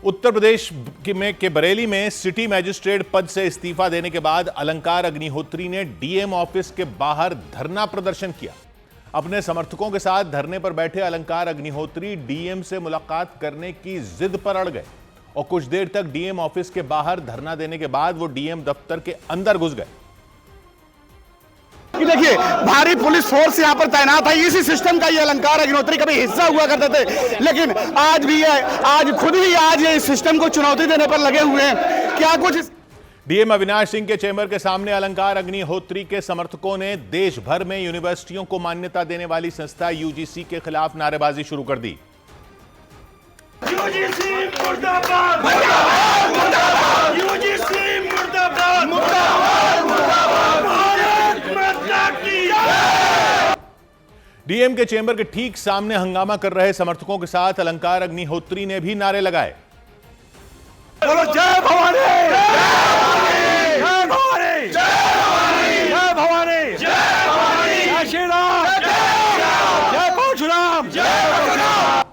उत्तर प्रदेश के बरेली में city magistrate पद से इस्तीफा देने के बाद अलंकार अग्निहोत्री ने डीएम ऑफिस के बाहर धरना प्रदर्शन किया। अपने समर्थकों के साथ धरने पर बैठे अलंकार अग्निहोत्री डीएम से मुलाकात करने की जिद पर अड़ गए और कुछ देर तक डीएम ऑफिस के बाहर धरना देने के बाद वो डीएम दफ्तर के अंदर घुस गए। देखिए, भारी पुलिस फोर्स यहाँ पर तैनात है। इसी सिस्टम का ये अलंकार अग्निहोत्री कभी हिस्सा हुआ करते थे, लेकिन आज भी है, आज खुद ही आज ये सिस्टम को चुनौती देने पर लगे हुए हैं। क्या कुछ डीएम अविनाश सिंह के चेंबर के सामने अलंकार अग्निहोत्री के समर्थकों ने देश भर में यूनिवर्सिटियों को मान्यता देने वाली संस्था यूजीसी के खिलाफ नारेबाजी शुरू कर दी। यूजीसी मुर्दाबाद, मुर्दाबाद, मुर्दाबाद, यूजीसी मुर्दाबाद, मुर्दाबाद, मुर्दाबाद, भारत माता की जय। डीएम के चेंबर के ठीक सामने हंगामा कर रहे समर्थकों के साथ अलंकार अग्निहोत्री ने भी नारे लगाए। बोलो जय भवानी, जय भवानी, जय भवानी, जय भवानी, जय श्री राम, जय परशुराम, जय।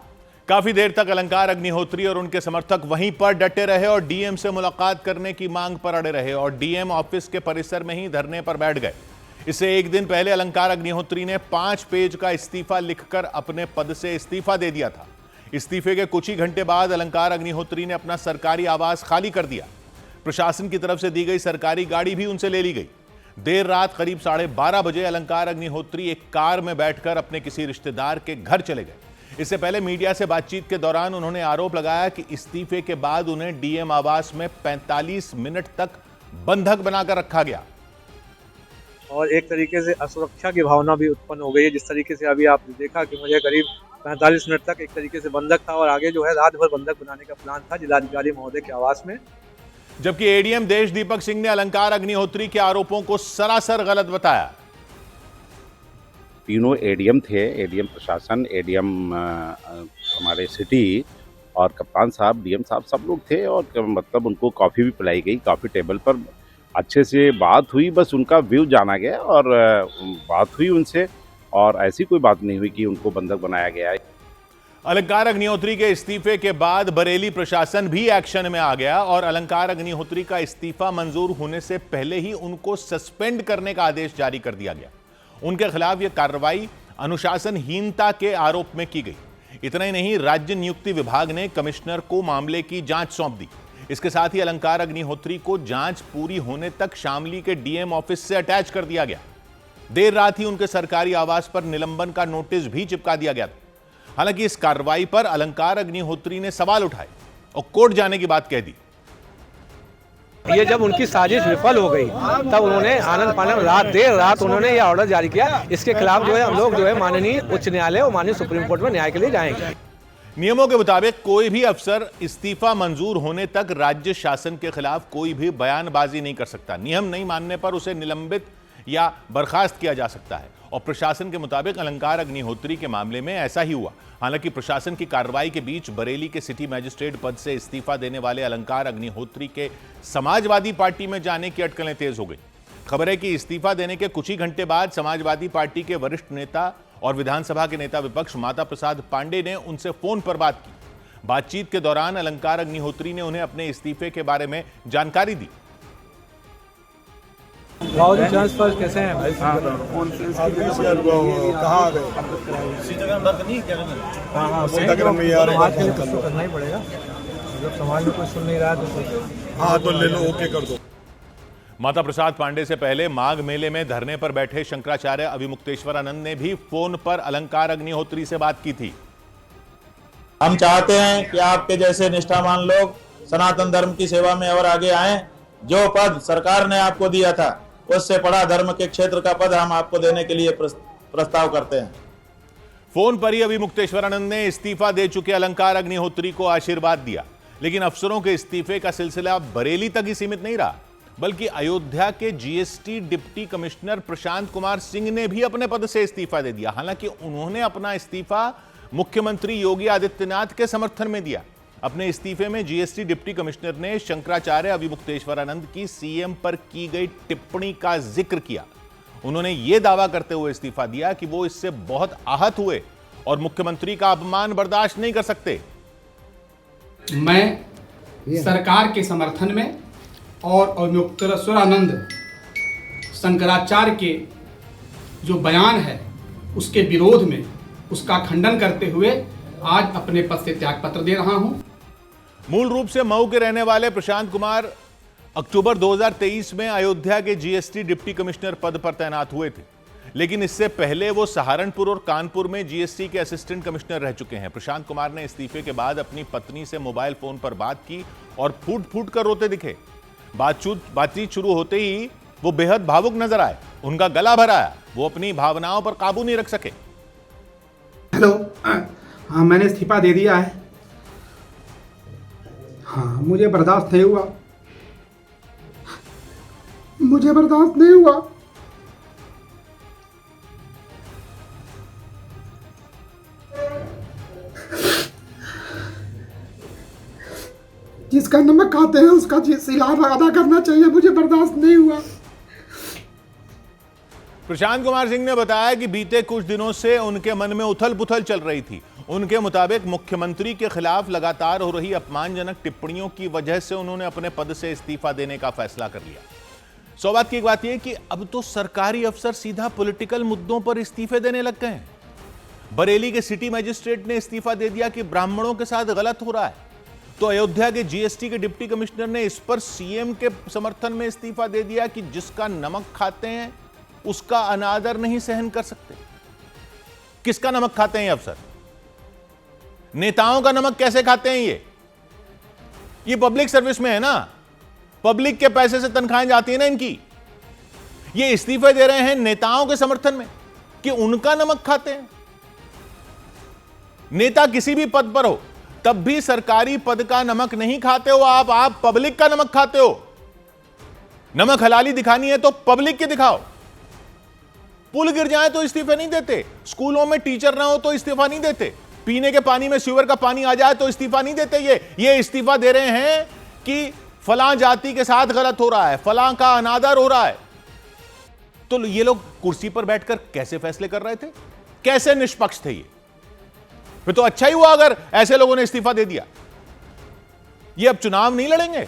काफी देर तक अलंकार अग्निहोत्री और उनके समर्थक वहीं पर डटे रहे और डीएम से मुलाकात करने की मांग पर अड़े रहे और डीएम ऑफिस के परिसर में ही धरने पर बैठ गए। इससे एक दिन पहले अलंकार अग्निहोत्री ने 5 पेज का इस्तीफा लिखकर अपने पद से इस्तीफा दे दिया था। इस्तीफे के कुछ ही घंटे बाद अलंकार अग्निहोत्री ने अपना सरकारी आवास खाली कर दिया। प्रशासन की तरफ से दी गई सरकारी गाड़ी भी उनसे ले ली गई। देर रात करीब 12:30 बजे अलंकार अग्निहोत्री एक कार में बैठकर अपने किसी रिश्तेदार के घर चले गए। इससे पहले मीडिया से बातचीत के दौरान उन्होंने आरोप लगाया कि इस्तीफे के बाद उन्हें डीएम आवास में 45 मिनट तक बंधक बनाकर रखा गया और एक तरीके से असुरक्षा की भावना भी उत्पन्न हो गई है। जिस तरीके से अभी आपने देखा कि मुझे करीब 45 मिनट तक एक तरीके से बंधक था और आगे जो है रात भर बंधक बनाने का प्लान था जिलाधिकारी महोदय के आवास में। जबकि एडीएम देश दीपक सिंह ने अलंकार अग्निहोत्री के आरोपों को सरासर गलत बताया। तीनों एडीएम थे, एडीएम प्रशासन, एडीएम हमारे सिटी और कप्तान साहब, डीएम साहब, सब लोग थे और मतलब उनको कॉफ़ी भी पिलाई गई। कॉफ़ी टेबल पर अच्छे से बात हुई, बस उनका व्यू जाना गया और बात हुई उनसे और ऐसी कोई बात नहीं हुई कि उनको बंधक बनाया गया है। अलंकार अग्निहोत्री के इस्तीफे के बाद बरेली प्रशासन भी एक्शन में आ गया और अलंकार अग्निहोत्री का इस्तीफा मंजूर होने से पहले ही उनको सस्पेंड करने का आदेश जारी कर दिया गया। उनके खिलाफ यह कार्रवाई अनुशासनहीनता के आरोप में की गई। इतना ही नहीं, राज्य नियुक्ति विभाग ने कमिश्नर को मामले की जांच सौंप दी। इसके साथ ही अलंकार अग्निहोत्री को जांच पूरी होने तक शामली के डीएम ऑफिस से अटैच कर दिया गया। देर रात ही उनके सरकारी आवास पर निलंबन का नोटिस भी चिपका दिया गया था। हालांकि इस कार्रवाई पर अलंकार अग्निहोत्री ने सवाल उठाए और कोर्ट जाने की बात कह दी। ये जब उनकी साजिश विफल हो गई तब उन्होंने आनंद फानन देर रात उन्होंने यह ऑर्डर जारी किया। इसके खिलाफ जो है हम लोग जो है माननीय उच्च न्यायालय और माननीय सुप्रीम कोर्ट में न्याय के लिए जाएंगे। नियमों के मुताबिक कोई भी अफसर इस्तीफा मंजूर होने तक राज्य शासन के खिलाफ कोई भी बयानबाजी नहीं कर सकता। नियम नहीं मानने पर उसे निलंबित या बर्खास्त किया जा सकता है और प्रशासन के मुताबिक अलंकार अग्निहोत्री के मामले में ऐसा ही हुआ। हालांकि प्रशासन की कार्रवाई के बीच बरेली के सिटी मैजिस्ट्रेट पद से इस्तीफा देने वाले अलंकार अग्निहोत्री के समाजवादी पार्टी में जाने की अटकलें तेज हो गई। खबर है कि इस्तीफा देने के कुछ ही घंटे बाद समाजवादी पार्टी के वरिष्ठ नेता और विधानसभा के नेता विपक्ष माता प्रसाद पांडे ने उनसे फोन पर बात की। बातचीत के दौरान अलंकार अग्निहोत्री ने उन्हें अपने इस्तीफे के बारे में जानकारी दी। ट्रांसफर कैसे हैं भाई? कहाँ आ गए? समाज के लिए कुछ तो करना ही पड़ेगा। जब समाज में कोई सुन नहीं रहा तो हाँ तो ले लो, ओके कर दो। माता प्रसाद पांडे से पहले माघ मेले में धरने पर बैठे शंकराचार्य अभिमुक्तेश्वरानंद ने भी फोन पर अलंकार अग्निहोत्री से बात की थी। हम चाहते हैं कि आपके जैसे निष्ठावान लोग सनातन धर्म की सेवा में और आगे आएं। जो पद सरकार ने आपको दिया था उससे बड़ा धर्म के क्षेत्र का पद हम आपको देने के लिए प्रस्ताव करते हैं। फोन पर ही अभिमुक्तेश्वरानंद ने इस्तीफा दे चुके अलंकार अग्निहोत्री को आशीर्वाद दिया। लेकिन अफसरों के इस्तीफे का सिलसिला बरेली तक ही सीमित नहीं रहा, बल्कि अयोध्या के GST deputy commissioner Prashant Kumar Singh ने भी अपने पद से इस्तीफा दे दिया। हालांकि उन्होंने अपना इस्तीफा मुख्यमंत्री योगी आदित्यनाथ के समर्थन में दिया। अपने इस्तीफे में जीएसटी डिप्टी कमिश्नर ने शंकराचार्य अभिमुक्तेश्वरानंद की सीएम पर की गई टिप्पणी का जिक्र किया। उन्होंने यह दावा करते हुए इस्तीफा दिया कि वो इससे बहुत आहत हुए और मुख्यमंत्री का अपमान बर्दाश्त नहीं कर सकते। मैं सरकार के समर्थन में और अविमुक्तेश्वरानंद शंकराचार्य के जो बयान है उसके विरोध में उसका खंडन करते हुए आज अपने पद से त्यागपत्र दे रहा हूं। मूल रूप से मऊ के रहने वाले प्रशांत कुमार अक्टूबर 2023 में अयोध्या के जीएसटी डिप्टी कमिश्नर पद पर तैनात हुए थे, लेकिन इससे पहले वो सहारनपुर और कानपुर में जीएसटी के असिस्टेंट कमिश्नर रह चुके हैं। प्रशांत कुमार ने इस्तीफे के बाद अपनी पत्नी से मोबाइल फोन पर बात की और फूट फूट कर रोते दिखे। बातचीत शुरू होते ही वो बेहद भावुक नजर आए, उनका गला भर आया, वो अपनी भावनाओं पर काबू नहीं रख सके। हेलो, हाँ मैंने इस्तीफा दे दिया है। हाँ मुझे बर्दाश्त नहीं हुआ, मुझे बर्दाश्त नहीं हुआ। जिसका नमक खाते हैं उसका सिला अदा करना चाहिए, मुझे बर्दाश्त नहीं हुआ। प्रशांत कुमार सिंह ने बताया कि बीते कुछ दिनों से उनके मन में उथल पुथल चल रही थी। उनके मुताबिक मुख्यमंत्री के खिलाफ लगातार हो रही अपमानजनक टिप्पणियों की वजह से उन्होंने अपने पद से इस्तीफा देने का फैसला कर लिया। सौभाग्य की बात यह कि अब तो सरकारी अफसर सीधा पॉलिटिकल मुद्दों पर इस्तीफे देने लग गए हैं। बरेली के सिटी मजिस्ट्रेट ने इस्तीफा दे दिया कि ब्राह्मणों के साथ गलत हो रहा है, तो अयोध्या के जीएसटी के डिप्टी कमिश्नर ने इस पर सीएम के समर्थन में इस्तीफा दे दिया कि जिसका नमक खाते हैं उसका अनादर नहीं सहन कर सकते। किसका नमक खाते हैं ये अफसर? नेताओं का नमक कैसे खाते हैं ये पब्लिक सर्विस में है ना, पब्लिक के पैसे से तनख्वाहें जाती है ना इनकी। ये इस्तीफे दे रहे हैं नेताओं के समर्थन में कि उनका नमक खाते हैं। नेता किसी भी पद पर हो तब भी सरकारी पद का नमक नहीं खाते हो आप पब्लिक का नमक खाते हो। नमक हलाली दिखानी है तो पब्लिक के दिखाओ। पुल गिर जाए तो इस्तीफे नहीं देते, स्कूलों में टीचर ना हो तो इस्तीफा नहीं देते, पीने के पानी में सीवर का पानी आ जाए तो इस्तीफा नहीं देते। ये इस्तीफा दे रहे हैं कि फलां जाति के साथ गलत हो रहा है, फलां का अनादर हो रहा है। तो ये लोग कुर्सी पर बैठकर कैसे फैसले कर रहे थे, कैसे निष्पक्ष थे ये? फिर तो अच्छा ही हुआ अगर ऐसे लोगों ने इस्तीफा दे दिया। ये अब चुनाव नहीं लड़ेंगे,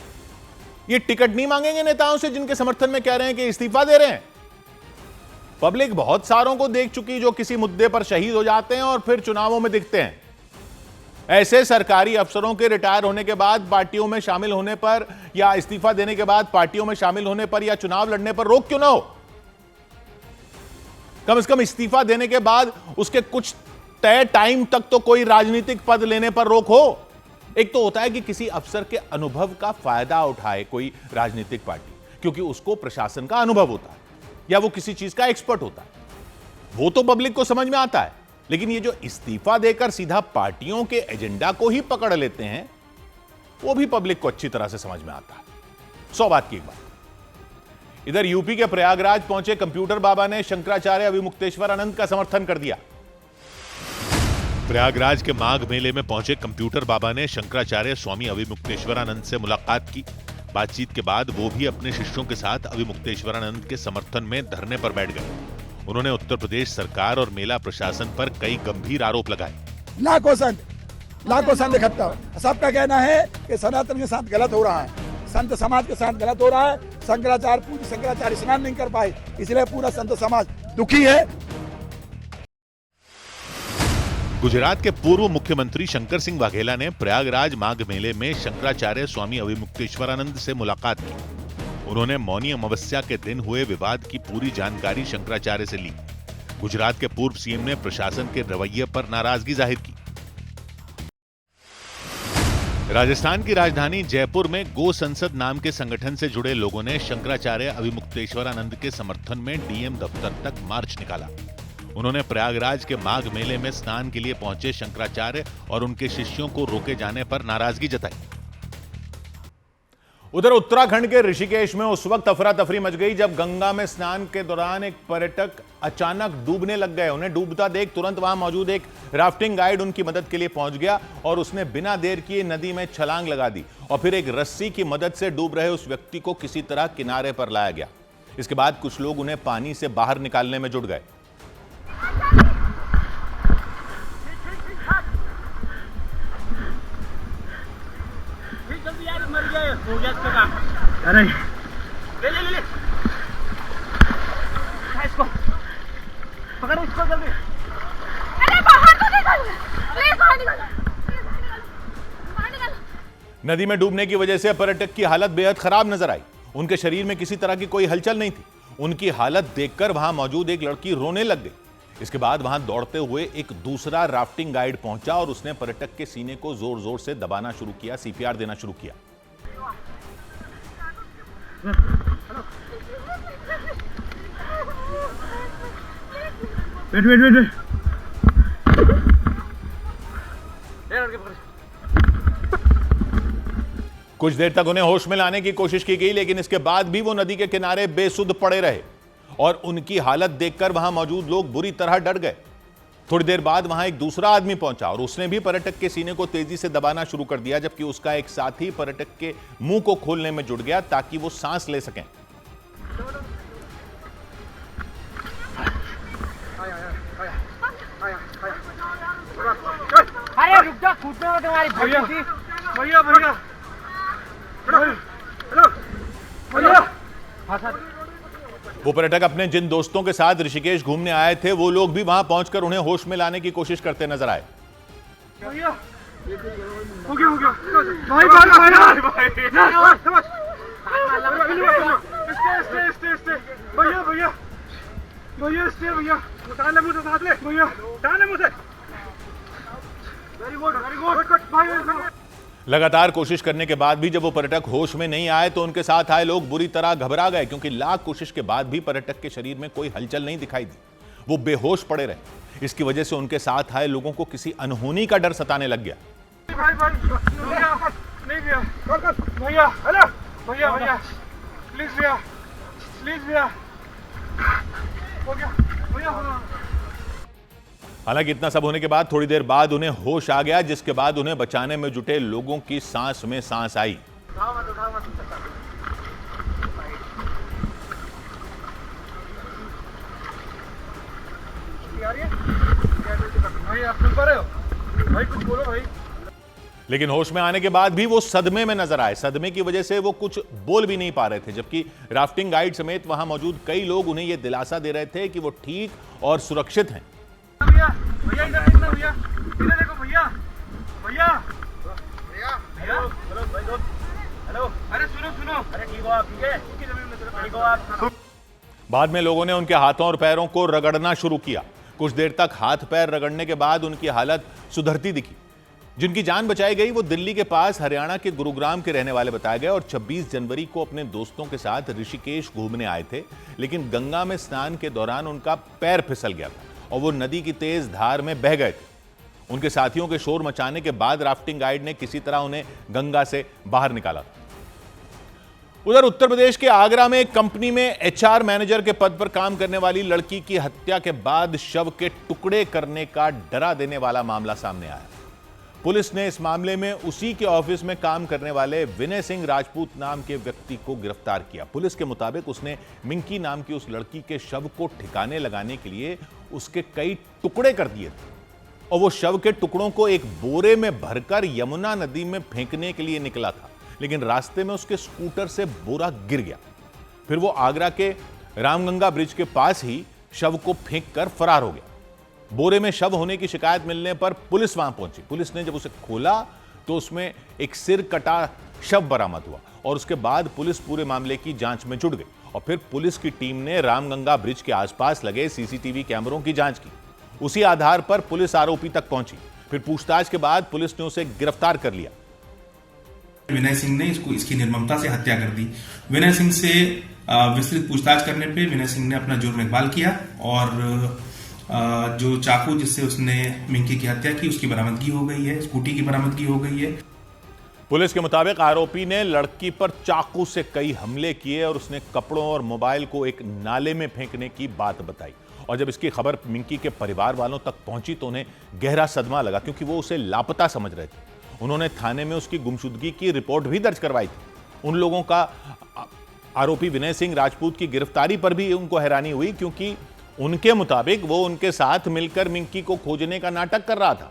ये टिकट नहीं मांगेंगे नेताओं से जिनके समर्थन में कह रहे हैं कि इस्तीफा दे रहे हैं। पब्लिक बहुत सारों को देख चुकी जो किसी मुद्दे पर शहीद हो जाते हैं और फिर चुनावों में दिखते हैं। ऐसे सरकारी अफसरों के रिटायर होने के बाद पार्टियों में शामिल होने पर या इस्तीफा देने के बाद पार्टियों में शामिल होने पर या चुनाव लड़ने पर रोक क्यों ना हो? कम से कम इस्तीफा देने के बाद उसके कुछ तय टाइम तक तो कोई राजनीतिक पद लेने पर रोक हो। एक तो होता है कि किसी अफसर के अनुभव का फायदा उठाए कोई राजनीतिक पार्टी, क्योंकि उसको प्रशासन का अनुभव होता है या वो किसी चीज का एक्सपर्ट होता है, वो तो पब्लिक को समझ में आता है। लेकिन ये जो इस्तीफा देकर सीधा पार्टियों के एजेंडा को ही पकड़ लेते हैं, वो भी पब्लिक को अच्छी तरह से समझ में आता है। 100 बात की एक बात। इधर यूपी के प्रयागराज पहुंचे कंप्यूटर बाबा ने शंकराचार्य अविमुक्तेश्वरानंद का समर्थन कर दिया। प्रयागराज के माघ मेले में पहुंचे कंप्यूटर बाबा ने शंकराचार्य स्वामी अविमुक्तेश्वरानंद से मुलाकात की। बातचीत के बाद वो भी अपने शिष्यों के साथ अविमुक्तेश्वरानंद के समर्थन में धरने पर बैठ गए। उन्होंने उत्तर प्रदेश सरकार और मेला प्रशासन पर कई गंभीर आरोप लगाए। लाखों संत इकट्ठा, सबका कहना है कि सनातन के साथ गलत हो रहा है, संत समाज के साथ गलत हो रहा है। शंकराचार्य स्नान नहीं कर पाए, इसलिए पूरा संत समाज दुखी है। गुजरात के पूर्व मुख्यमंत्री शंकर सिंह वाघेला ने प्रयागराज माघ मेले में शंकराचार्य स्वामी अविमुक्तेश्वरानंद से मुलाकात की। उन्होंने मौनी अमावस्या के दिन हुए विवाद की पूरी जानकारी शंकराचार्य से ली। गुजरात के पूर्व सीएम ने प्रशासन के रवैये पर नाराजगी जाहिर की। राजस्थान की राजधानी जयपुर में गो संसद नाम के संगठन से जुड़े लोगों ने शंकराचार्य अविमुक्तेश्वरानंद के समर्थन में डीएम दफ्तर तक मार्च निकाला। उन्होंने प्रयागराज के माघ मेले में स्नान के लिए पहुंचे शंकराचार्य और उनके शिष्यों को रोके जाने पर नाराजगी जताई। उधर उत्तराखंड के ऋषिकेश में उस वक्त अफरा तफरी मच गई जब गंगा में स्नान के दौरान एक पर्यटक अचानक डूबने लग गए। उन्हें डूबता देख तुरंत वहां मौजूद एक राफ्टिंग गाइड उनकी मदद के लिए पहुंच गया और उसने बिना देर किए नदी में छलांग लगा दी और फिर एक रस्सी की मदद से डूब रहे उस व्यक्ति को किसी तरह किनारे पर लाया गया। इसके बाद कुछ लोग उन्हें पानी से बाहर निकालने में जुट गए। मर गया हो गया इसका काम। अरे ले ले ले ले इसको पकड़ो इसको जल्दी। अरे बाहर तो निकल प्लीज बाहर निकल। नदी में डूबने की वजह से पर्यटक की हालत बेहद खराब नजर आई। उनके शरीर में किसी तरह की कोई हलचल नहीं थी। उनकी हालत देखकर वहां मौजूद एक लड़की रोने लग गई। इसके बाद वहां दौड़ते हुए एक दूसरा राफ्टिंग गाइड पहुंचा और उसने पर्यटक के सीने को जोर जोर से दबाना शुरू किया, सीपीआर देना शुरू किया। वेट वेट वेट वेट कुछ देर तक उन्हें होश में लाने की कोशिश की गई, लेकिन इसके बाद भी वो नदी के किनारे बेसुध पड़े रहे और उनकी हालत देखकर वहां मौजूद लोग बुरी तरह डर गए। थोड़ी देर बाद वहां एक दूसरा आदमी पहुंचा और उसने भी पर्यटक के सीने को तेजी से दबाना शुरू कर दिया, जबकि उसका एक साथी पर्यटक के मुंह को खोलने में जुट गया ताकि वो सांस ले सकें। अरे रुक जा, कूदने में तुम्हारी भैया भैया भैया हेलो भैया। वो पर्यटक अपने जिन दोस्तों के साथ ऋषिकेश घूमने आए थे वो लोग भी वहां पहुंचकर उन्हें होश में लाने की कोशिश करते नजर आए। भैया हो गया भाई भैया भैया भैया स्टे भैया उतार ले मुझे साथ ले भैया उतार ले मुझे। वेरी गुड भाई। लगातार कोशिश करने के बाद भी जब वो पर्यटक होश में नहीं आए तो उनके साथ आए लोग बुरी तरह घबरा गए, क्योंकि लाख कोशिश के बाद भी पर्यटक के शरीर में कोई हलचल नहीं दिखाई दी। वो बेहोश पड़े रहे। इसकी वजह से उनके साथ आए लोगों को किसी अनहोनी का डर सताने लग गया। भैया हेलो भैया भैया प्लीज भैया हो गया भैया। हालांकि इतना सब होने के बाद थोड़ी देर बाद उन्हें होश आ गया, जिसके बाद उन्हें बचाने में जुटे लोगों की सांस में सांस आई। भाई कुछ बोलो भाई। लेकिन होश में आने के बाद भी वो सदमे में नजर आए। सदमे की वजह से वो कुछ बोल भी नहीं पा रहे थे, जबकि राफ्टिंग गाइड समेत वहां मौजूद कई लोग उन्हें यह दिलासा दे रहे थे कि वो ठीक और सुरक्षित हैं। भैया भैया इधर देखना भैया, इधर देखो भैया भैया भैया हेलो हेलो अरे सुनो अरे ठीक हो आप? ठीक है ठीक हो आप? बाद में लोगों ने उनके हाथों और पैरों को रगड़ना शुरू किया। कुछ देर तक हाथ पैर रगड़ने के बाद उनकी हालत सुधरती दिखी। जिनकी जान बचाई गई वो दिल्ली के पास हरियाणा के गुरुग्राम के रहने वाले बताए गए और 26 जनवरी को अपने दोस्तों के साथ ऋषिकेश घूमने आए थे, लेकिन गंगा में स्नान के दौरान उनका पैर फिसल गया था और वो नदी की तेज धार में बह गए थे। उनके साथियों के शोर मचाने के बाद राफ्टिंग गाइड ने किसी तरह उन्हें गंगा से बाहर निकाला। उधर उत्तर प्रदेश के आगरा में एक कंपनी में एचआर मैनेजर के पद पर काम करने वाली लड़की की हत्या के बाद शव के टुकड़े करने का डरा देने वाला मामला सामने आया। पुलिस ने इस मामले में उसी के ऑफिस में काम करने वाले विनय सिंह राजपूत नाम के व्यक्ति को गिरफ्तार किया। पुलिस के मुताबिक उसने मिंकी नाम की उस लड़की के शव को ठिकाने लगाने के लिए उसके कई टुकड़े कर दिए थे और वो शव के टुकड़ों को एक बोरे में भरकर यमुना नदी में फेंकने के लिए निकला था, लेकिन रास्ते में उसके स्कूटर से बोरा गिर गया। फिर वो आगरा के रामगंगा ब्रिज के पास ही शव को फेंक कर फरार हो गया। बोरे में शव होने की शिकायत मिलने पर पुलिस वहां पहुंची। पुलिस ने जब उसे खोला तो उसमें एक सिर कटा शव बरामद हुआ और उसके बाद पुलिस पूरे मामले की जांच में जुट गई और फिर पुलिस की टीम ने रामगंगा ब्रिज के आसपास लगे सीसीटीवी कैमरों की जांच की। उसी आधार पर पुलिस आरोपी तक पहुंची। फिर पूछताछ के बाद पुलिस ने उसे गिरफ्तार कर लिया। विनय सिंह ने इसकी निर्ममता से हत्या कर दी। विनय सिंह से विस्तृत पूछताछ करने पे विनय सिंह ने अपना जुर्म इकबाल किया और जो चाकू जिससे उसने मिंकी की हत्या की उसकी बरामदगी हो गई है, स्कूटी की बरामदगी हो गई है। पुलिस के मुताबिक आरोपी ने लड़की पर चाकू से कई हमले किए और उसने कपड़ों और मोबाइल को एक नाले में फेंकने की बात बताई। और जब इसकी खबर मिंकी के परिवार वालों तक पहुंची तो उन्हें गहरा सदमा लगा, क्योंकि वो उसे लापता समझ रहे थे। उन्होंने थाने में उसकी गुमशुदगी की रिपोर्ट भी दर्ज करवाई थी। उन लोगों का आरोपी विनय सिंह राजपूत की गिरफ्तारी पर भी उनको हैरानी हुई, क्योंकि उनके मुताबिक वो उनके साथ मिलकर मिंकी को खोजने का नाटक कर रहा था।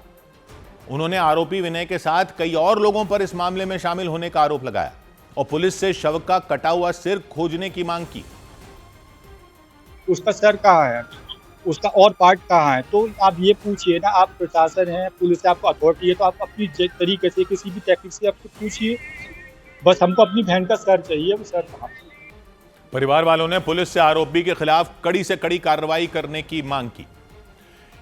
उन्होंने आरोपी विनय के साथ कई और लोगों पर इस मामले में शामिल होने का आरोप लगाया और पुलिस से शव का कटा हुआ सिर खोजने की मांग की। उसका सर कहाँ है, उसका और पार्ट कहाँ है, तो आप ये पूछिए ना। आप प्रशासन है, पुलिस है, आपको अथॉरिटी है, तो आप अपनी तरीके से किसी भी टेक्निक से आपको पूछिए। बस हमको अपनी बहन का सर चाहिए, वो सर कहाँ। परिवार वालों ने पुलिस से आरोपी के खिलाफ कड़ी से कड़ी कार्रवाई करने की मांग की।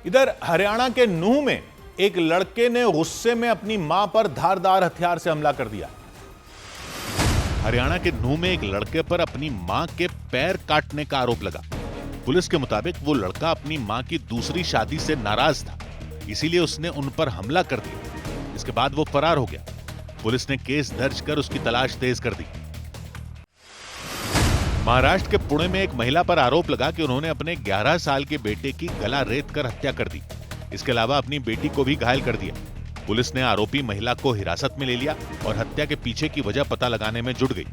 इधर हरियाणा के नूंह में एक लड़के ने गुस्से में अपनी मां पर धारदार हथियार से हमला कर दिया। हरियाणा के नूंह में एक लड़के पर अपनी मां के पैर काटने का आरोप लगा। पुलिस के मुताबिक वो लड़का अपनी मां की दूसरी शादी से नाराज था, इसीलिए उसने उन पर हमला कर दिया। इसके बाद वो फरार हो गया। पुलिस ने केस दर्ज कर उसकी तलाश तेज कर दी। महाराष्ट्र के पुणे में एक महिला पर आरोप लगा कि उन्होंने अपने 11 साल के बेटे की गला रेत कर हत्या कर दी। इसके अलावा अपनी बेटी को भी घायल कर दिया। पुलिस ने आरोपी महिला को हिरासत में ले लिया और हत्या के पीछे की वजह पता लगाने में जुट गई।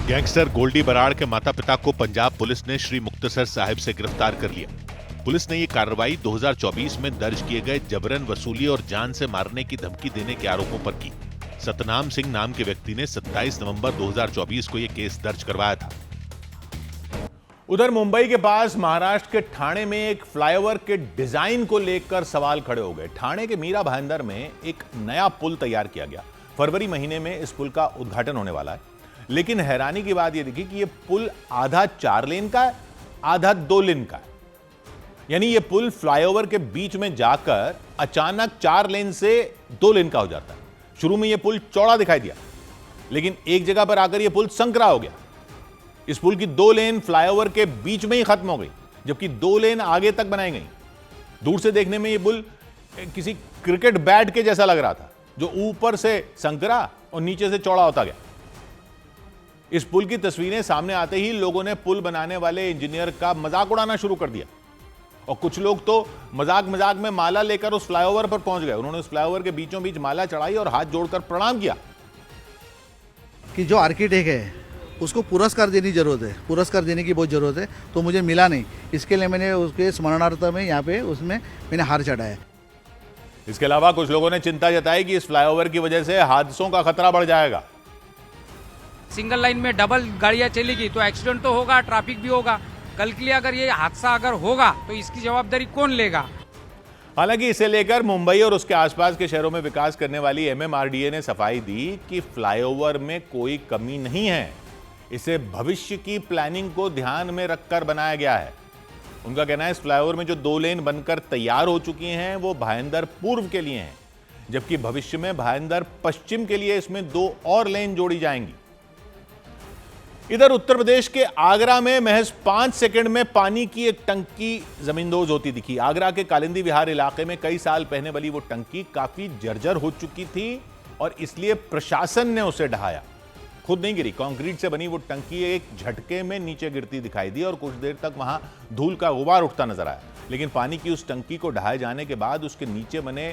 गैंगस्टर गोल्डी बराड़ के माता पिता को पंजाब पुलिस ने श्री मुक्तसर साहिब से गिरफ्तार कर लिया। पुलिस ने ये कार्रवाई 2024 में दर्ज किए गए जबरन वसूली और जान से मारने की धमकी देने के आरोपों पर की। सतनाम सिंह नाम के व्यक्ति ने 27 नवंबर 2024 को यह केस दर्ज करवाया था। उधर मुंबई के पास महाराष्ट्र के ठाणे में एक फ्लाईओवर के डिजाइन को लेकर सवाल खड़े हो गए। ठाणे के मीरा भाईंदर में एक नया पुल तैयार किया गया। फरवरी महीने में इस पुल का उद्घाटन होने वाला है, लेकिन हैरानी की बात यह देखी कि यह पुल आधा 4 लेन का है, आधा 2 लेन का है। यानी यह पुल फ्लाईओवर के बीच में जाकर अचानक 4 लेन से 2 लेन का हो जाता है। शुरू में यह पुल चौड़ा दिखाई दिया, लेकिन एक जगह पर आकर यह पुल संकरा हो गया। इस पुल की 2 लेन फ्लाईओवर के बीच में ही खत्म हो गई, जबकि 2 लेन आगे तक बनाई गई। दूर से देखने में यह पुल किसी क्रिकेट बैट के जैसा लग रहा था, जो ऊपर से संकरा और नीचे से चौड़ा होता गया। इस पुल की तस्वीरें सामने आते ही लोगों ने पुल बनाने वाले इंजीनियर का मजाक उड़ाना शुरू कर दिया और कुछ लोग तो मजाक में माला लेकर उस फ्लाईओवर पर पहुंच गए। उन्होंने उस फ्लाईओवर के बीचों बीच माला चढ़ाई और हाथ जोड़कर प्रणाम किया। कि जो आर्किटेक्ट है उसको पुरस्कार देने की जरूरत है, पुरस्कार देने की बहुत जरूरत है, तो मुझे मिला नहीं। इसके लिए मैंने उसके स्मरणार्थ में यहाँ पे उसमें मैंने हार चढ़ाया। इसके अलावा कुछ लोगों ने चिंता जताई कि इस फ्लाईओवर की वजह से हादसों का खतरा बढ़ जाएगा। सिंगल लाइन में डबल गाड़ियां चलेगी तो एक्सीडेंट तो होगा, ट्रैफिक भी होगा। कल के लिए अगर ये हादसा अगर होगा तो इसकी जवाबदारी कौन लेगा? हालांकि इसे लेकर मुंबई और उसके आसपास के शहरों में विकास करने वाली MMRDA ने सफाई दी कि फ्लाईओवर में कोई कमी नहीं है, इसे भविष्य की प्लानिंग को ध्यान में रखकर बनाया गया है। उनका कहना है इस फ्लाईओवर में जो 2 लेन बनकर तैयार हो चुकी हैं वो भाईंदर पूर्व के लिए हैं, जबकि भविष्य में भाईंदर पश्चिम के लिए इसमें 2 और लेन जोड़ी जाएंगी। इधर उत्तर प्रदेश के आगरा में महज 5 सेकंड में पानी की एक टंकी जमींदोज होती दिखी। आगरा के कालिंदी विहार इलाके में कई साल पहले वाली वो टंकी काफी जर्जर हो चुकी थी और इसलिए प्रशासन ने उसे ढहाया। खुद नहीं गिरी, कंक्रीट से बनी वो टंकी एक झटके में नीचे गिरती दिखाई दी और कुछ देर तक वहां धूल का गुबार उठता नजर आया। लेकिन पानी की उस टंकी को ढहाए जाने के बाद उसके नीचे बने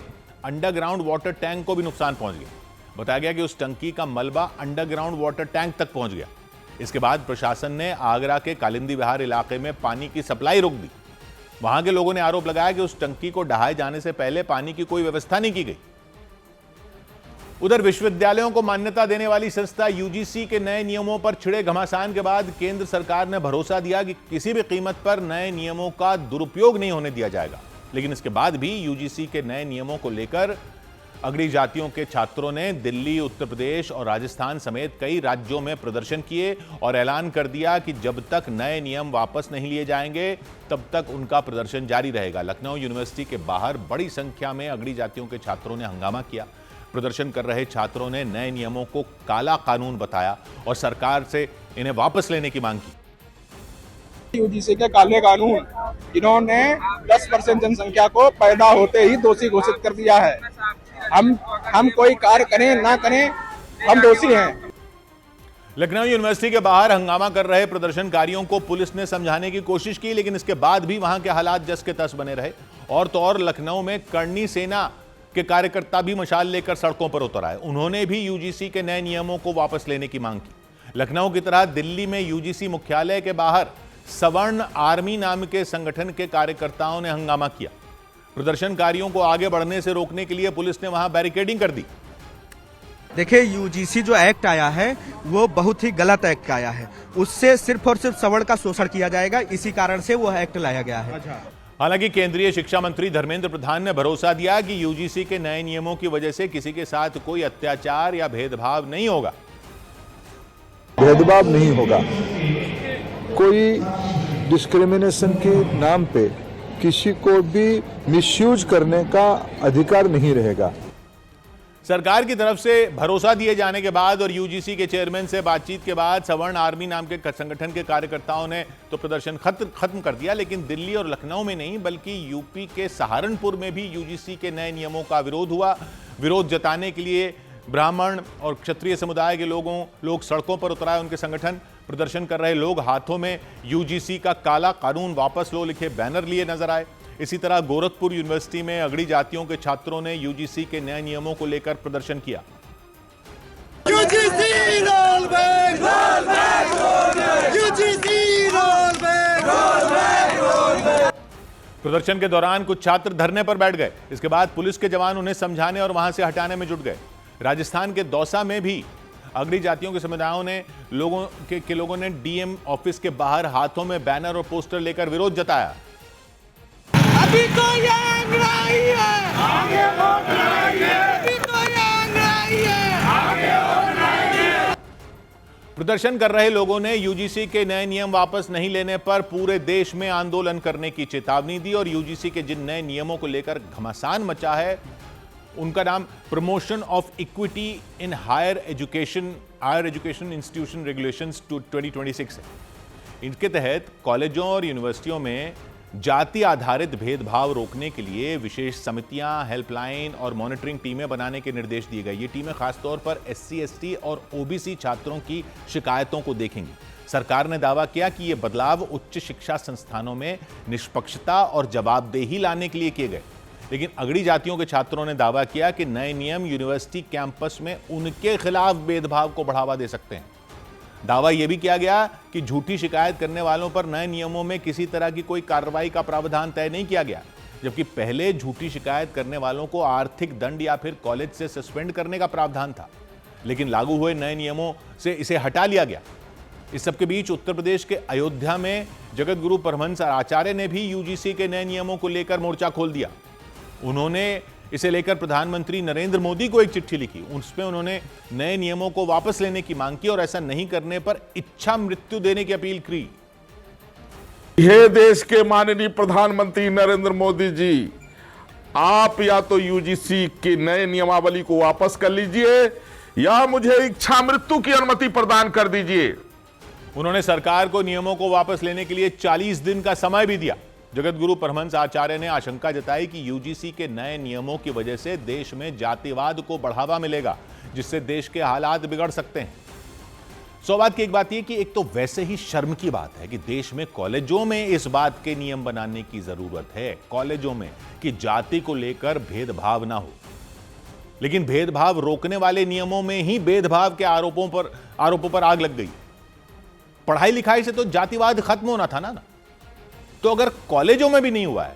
अंडरग्राउंड वाटर टैंक को भी नुकसान पहुंच गया। बताया गया कि उस टंकी का मलबा अंडरग्राउंड वाटर टैंक तक पहुंच गया। इसके बाद प्रशासन ने आगरा के कालिंदी विहार इलाके में पानी की सप्लाई रोक दी। वहां के लोगों ने आरोप लगाया कि उस टंकी को ढहाए जाने से पहले पानी की कोई व्यवस्था नहीं की गई। उधर विश्वविद्यालयों को मान्यता देने वाली संस्था UGC के नए नियमों पर छिड़े घमासान के बाद केंद्र सरकार ने भरोसा दिया कि किसी भी कीमत पर नए नियमों का दुरुपयोग नहीं होने दिया जाएगा। लेकिन इसके बाद भी UGC के नए नियमों को लेकर अगड़ी जातियों के छात्रों ने दिल्ली, उत्तर प्रदेश और राजस्थान समेत कई राज्यों में प्रदर्शन किए और ऐलान कर दिया कि जब तक नए नियम वापस नहीं लिए जाएंगे तब तक उनका प्रदर्शन जारी रहेगा। लखनऊ यूनिवर्सिटी के बाहर बड़ी संख्या में अगड़ी जातियों के छात्रों ने हंगामा किया। प्रदर्शन कर रहे छात्रों ने नए नियमों को काला कानून बताया और सरकार से इन्हें वापस लेने की मांग की। यूजीसी के काले कानून, इन्होंने 10% जनसंख्या को पैदा होते ही दोषी घोषित कर दिया है। हम कोई कार्य करें ना करें, हम दोषी हैं। लखनऊ यूनिवर्सिटी के बाहर हंगामा कर रहे प्रदर्शनकारियों को पुलिस ने समझाने की कोशिश की, लेकिन इसके बाद भी वहां के हालात जस के तस बने रहे। और तो और लखनऊ में करनी सेना के कार्यकर्ता भी मशाल लेकर सड़कों पर उतर आए। उन्होंने भी यूजीसी के नए नियमों को वापस लेने की मांग की। लखनऊ की तरह दिल्ली में यूजीसी मुख्यालय के बाहर सवर्ण आर्मी नाम के संगठन के कार्यकर्ताओं ने हंगामा किया। प्रदर्शनकारियों को आगे बढ़ने से रोकने के लिए पुलिस ने वहां बैरिकेडिंग कर दी। देखिए, यूजीसी जो एक्ट आया है वो बहुत ही गलत एक्ट आया है। उससे सिर्फ और सिर्फ सवर्ण का शोषण किया जाएगा, इसी कारण से वो एक्ट लाया गया है। हालांकि केंद्रीय शिक्षा मंत्री धर्मेंद्र प्रधान ने भरोसा दिया कि यूजीसी के नए नियमों की वजह से किसी के साथ कोई अत्याचार या भेदभाव नहीं होगा। भेदभाव नहीं होगा, कोई डिस्क्रिमिनेशन के नाम पे किसी को भी मिसयूज करने का अधिकार नहीं रहेगा। सरकार की तरफ से भरोसा दिए जाने के बाद और यूजीसी के चेयरमैन से बातचीत के बाद सवर्ण आर्मी नाम के संगठन के कार्यकर्ताओं ने तो प्रदर्शन खत्म कर दिया, लेकिन दिल्ली और लखनऊ में नहीं बल्कि यूपी के सहारनपुर में भी यूजीसी के नए नियमों का विरोध हुआ। विरोध जताने के लिए ब्राह्मण और क्षत्रिय समुदाय के लोग सड़कों पर उतर आए। उनके संगठन प्रदर्शन कर रहे लोग हाथों में यूजीसी का काला कानून वापस लो लिखे बैनर लिए नजर आए। इसी तरह गोरखपुर यूनिवर्सिटी में अगड़ी जातियों के छात्रों ने यूजीसी के नए नियमों को लेकर प्रदर्शन किया। प्रदर्शन के दौरान कुछ छात्र धरने पर बैठ गए। इसके बाद पुलिस के जवान उन्हें समझाने और वहां से हटाने में जुट गए। राजस्थान के दौसा में भी अगड़ी जातियों के समुदायों ने लोगों ने डीएम ऑफिस के बाहर हाथों में बैनर और पोस्टर लेकर विरोध जताया। अभी तो यंग रही है, आगे वोट रही है, अभी तो यंग रही है, आगे वोट रही है। प्रदर्शन कर रहे लोगों ने यूजीसी के नए नियम वापस नहीं लेने पर पूरे देश में आंदोलन करने की चेतावनी दी और यूजीसी के जिन नए नियमों को लेकर घमासान मचा है उनका नाम promotion of equity in higher education institution regulations 2026 है। इनके तहत कॉलेजों और यूनिवर्सिटियों में जाति आधारित भेदभाव रोकने के लिए विशेष समितियां, हेल्पलाइन और मॉनिटरिंग टीमें बनाने के निर्देश दिए गए। ये टीमें खासतौर पर SC, ST और OBC छात्रों की शिकायतों को देखेंगी। सरकार ने दावा किया कि ये बदलाव उच्च शिक्षा संस्थानों में निष्पक्षता और जवाबदेही लाने के लिए किए गए। लेकिन अगड़ी जातियों के छात्रों ने दावा किया कि नए नियम यूनिवर्सिटी कैंपस में उनके खिलाफ भेदभाव को बढ़ावा दे सकते हैं। दावा यह भी किया गया कि झूठी शिकायत करने वालों पर नए नियमों में किसी तरह की कोई कार्रवाई का प्रावधान तय नहीं किया गया, जबकि पहले झूठी शिकायत करने वालों को आर्थिक दंड या फिर कॉलेज से सस्पेंड करने का प्रावधान था। लेकिन लागू हुए नए नियमों से इसे हटा लिया गया। इस सबके बीच उत्तर प्रदेश के अयोध्या में जगत गुरु परमहंस आचार्य ने भी यूजीसी के नए नियमों को लेकर मोर्चा खोल दिया। उन्होंने इसे लेकर प्रधानमंत्री नरेंद्र मोदी को एक चिट्ठी लिखी। उसमें उन्होंने नए नियमों को वापस लेने की मांग की और ऐसा नहीं करने पर इच्छा मृत्यु देने की अपील की। हे देश के माननीय प्रधानमंत्री नरेंद्र मोदी जी, आप या तो यूजीसी की नए नियमावली को वापस कर लीजिए या मुझे इच्छा मृत्यु की अनुमति प्रदान कर दीजिए। उन्होंने सरकार को नियमों को वापस लेने के लिए 40 दिन का समय भी दिया। जगत गुरु परमहंस आचार्य ने आशंका जताई कि यूजीसी के नए नियमों की वजह से देश में जातिवाद को बढ़ावा मिलेगा, जिससे देश के हालात बिगड़ सकते हैं। सौ बात की एक बात यह कि एक तो वैसे ही शर्म की बात है कि देश में कॉलेजों में इस बात के नियम बनाने की जरूरत है, कॉलेजों में, कि जाति को लेकर भेदभाव ना हो। लेकिन भेदभाव रोकने वाले नियमों में ही भेदभाव के आरोपों पर आग लग गई। पढ़ाई लिखाई से तो जातिवाद खत्म होना था ना। तो अगर कॉलेजों में भी नहीं हुआ है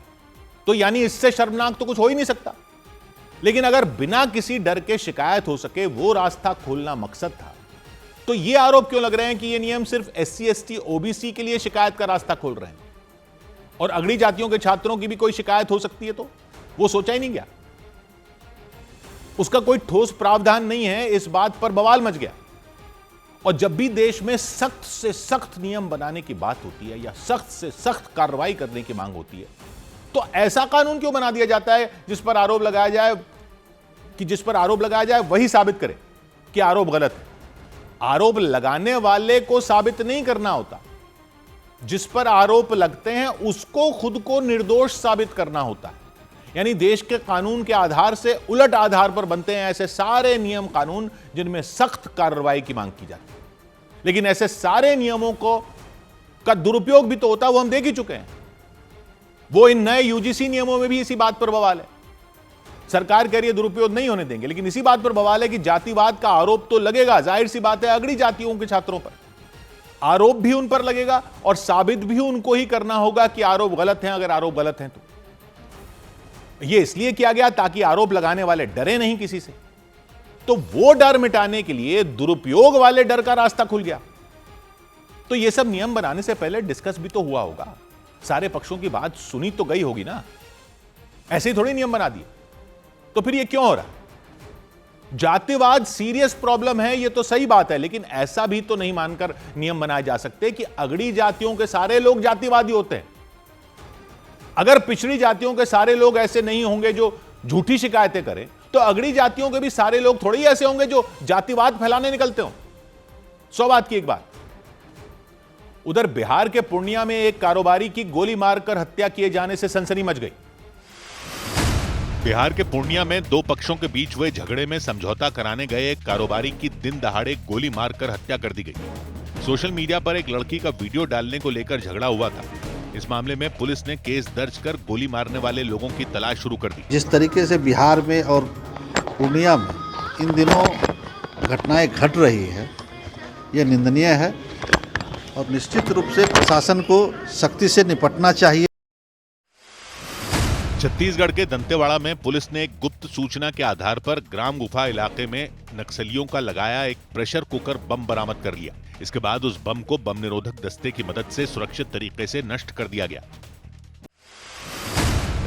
तो यानी इससे शर्मनाक तो कुछ हो ही नहीं सकता। लेकिन अगर बिना किसी डर के शिकायत हो सके वो रास्ता खोलना मकसद था, तो ये आरोप क्यों लग रहे हैं कि ये नियम सिर्फ SC, ST, OBC के लिए शिकायत का रास्ता खोल रहे हैं और अगड़ी जातियों के छात्रों की भी कोई शिकायत हो सकती है तो वो सोचा ही नहीं गया। उसका कोई ठोस प्रावधान नहीं है, इस बात पर बवाल मच गया। और जब भी देश में सख्त से सख्त नियम बनाने की बात होती है या सख्त से सख्त कार्रवाई करने की मांग होती है, तो ऐसा कानून क्यों बना दिया जाता है जिस पर आरोप लगाया जाए वही साबित करे कि आरोप गलत है। आरोप लगाने वाले को साबित नहीं करना होता, जिस पर आरोप लगते हैं उसको खुद को निर्दोष साबित करना होता है। यानी देश के कानून के आधार से उलट आधार पर बनते हैं ऐसे सारे नियम कानून जिनमें सख्त कार्रवाई की मांग की जाती है। लेकिन ऐसे सारे नियमों का दुरुपयोग भी तो होता है, वो हम देख ही चुके हैं। वो इन नए यूजीसी नियमों में भी इसी बात पर बवाल है। सरकार कह रही है दुरुपयोग नहीं होने देंगे, लेकिन इसी बात पर बवाल है कि जातिवाद का आरोप तो लगेगा। जाहिर सी बात है, अगड़ी जातियों के छात्रों पर आरोप भी उन पर लगेगा और साबित भी उनको ही करना होगा कि आरोप गलत हैं। अगर आरोप गलत हैं तो यह इसलिए किया गया ताकि आरोप लगाने वाले डरे नहीं किसी से। तो वो डर मिटाने के लिए दुरुपयोग वाले डर का रास्ता खुल गया। तो यह सब नियम बनाने से पहले डिस्कस भी तो हुआ होगा, सारे पक्षों की बात सुनी तो गई होगी ना। ऐसे ही थोड़ी नियम बना दिए। तो फिर यह क्यों हो रहा? जातिवाद सीरियस प्रॉब्लम है, यह तो सही बात है, लेकिन ऐसा भी तो नहीं मानकर नियम बनाए जा सकते कि अगड़ी जातियों के सारे लोग जातिवादी होते हैं। अगर पिछड़ी जातियों के सारे लोग ऐसे नहीं होंगे जो झूठी शिकायतें करें, तो अगड़ी जातियों के भी सारे लोग थोड़ी ऐसे होंगे जो जातिवाद फैलाने निकलते हो। 100 बात की एक बात। उधर बिहार के पूर्णिया में एक कारोबारी की गोली मारकर हत्या किए जाने से सनसनी मच गई। बिहार के पूर्णिया में दो पक्षों के बीच हुए झगड़े में समझौता कराने गए एक कारोबारी की दिन दहाड़े गोली मारकर हत्या कर दी गई। सोशल मीडिया पर एक लड़की का वीडियो डालने को लेकर झगड़ा हुआ था। इस मामले में पुलिस ने केस दर्ज कर गोली मारने वाले लोगों की तलाश शुरू कर दी। जिस तरीके से बिहार में और पूर्णिया में इन दिनों घटनाएं घट रही है, यह निंदनीय है और निश्चित रूप से प्रशासन को सख्ती से निपटना चाहिए। छत्तीसगढ़ के दंतेवाड़ा में पुलिस ने एक गुप्त सूचना के आधार पर ग्राम गुफा इलाके में नक्सलियों का लगाया एक प्रेशर कुकर बम बरामद कर लिया। इसके बाद उस बम को बम निरोधक दस्ते की मदद से सुरक्षित तरीके से नष्ट कर दिया गया।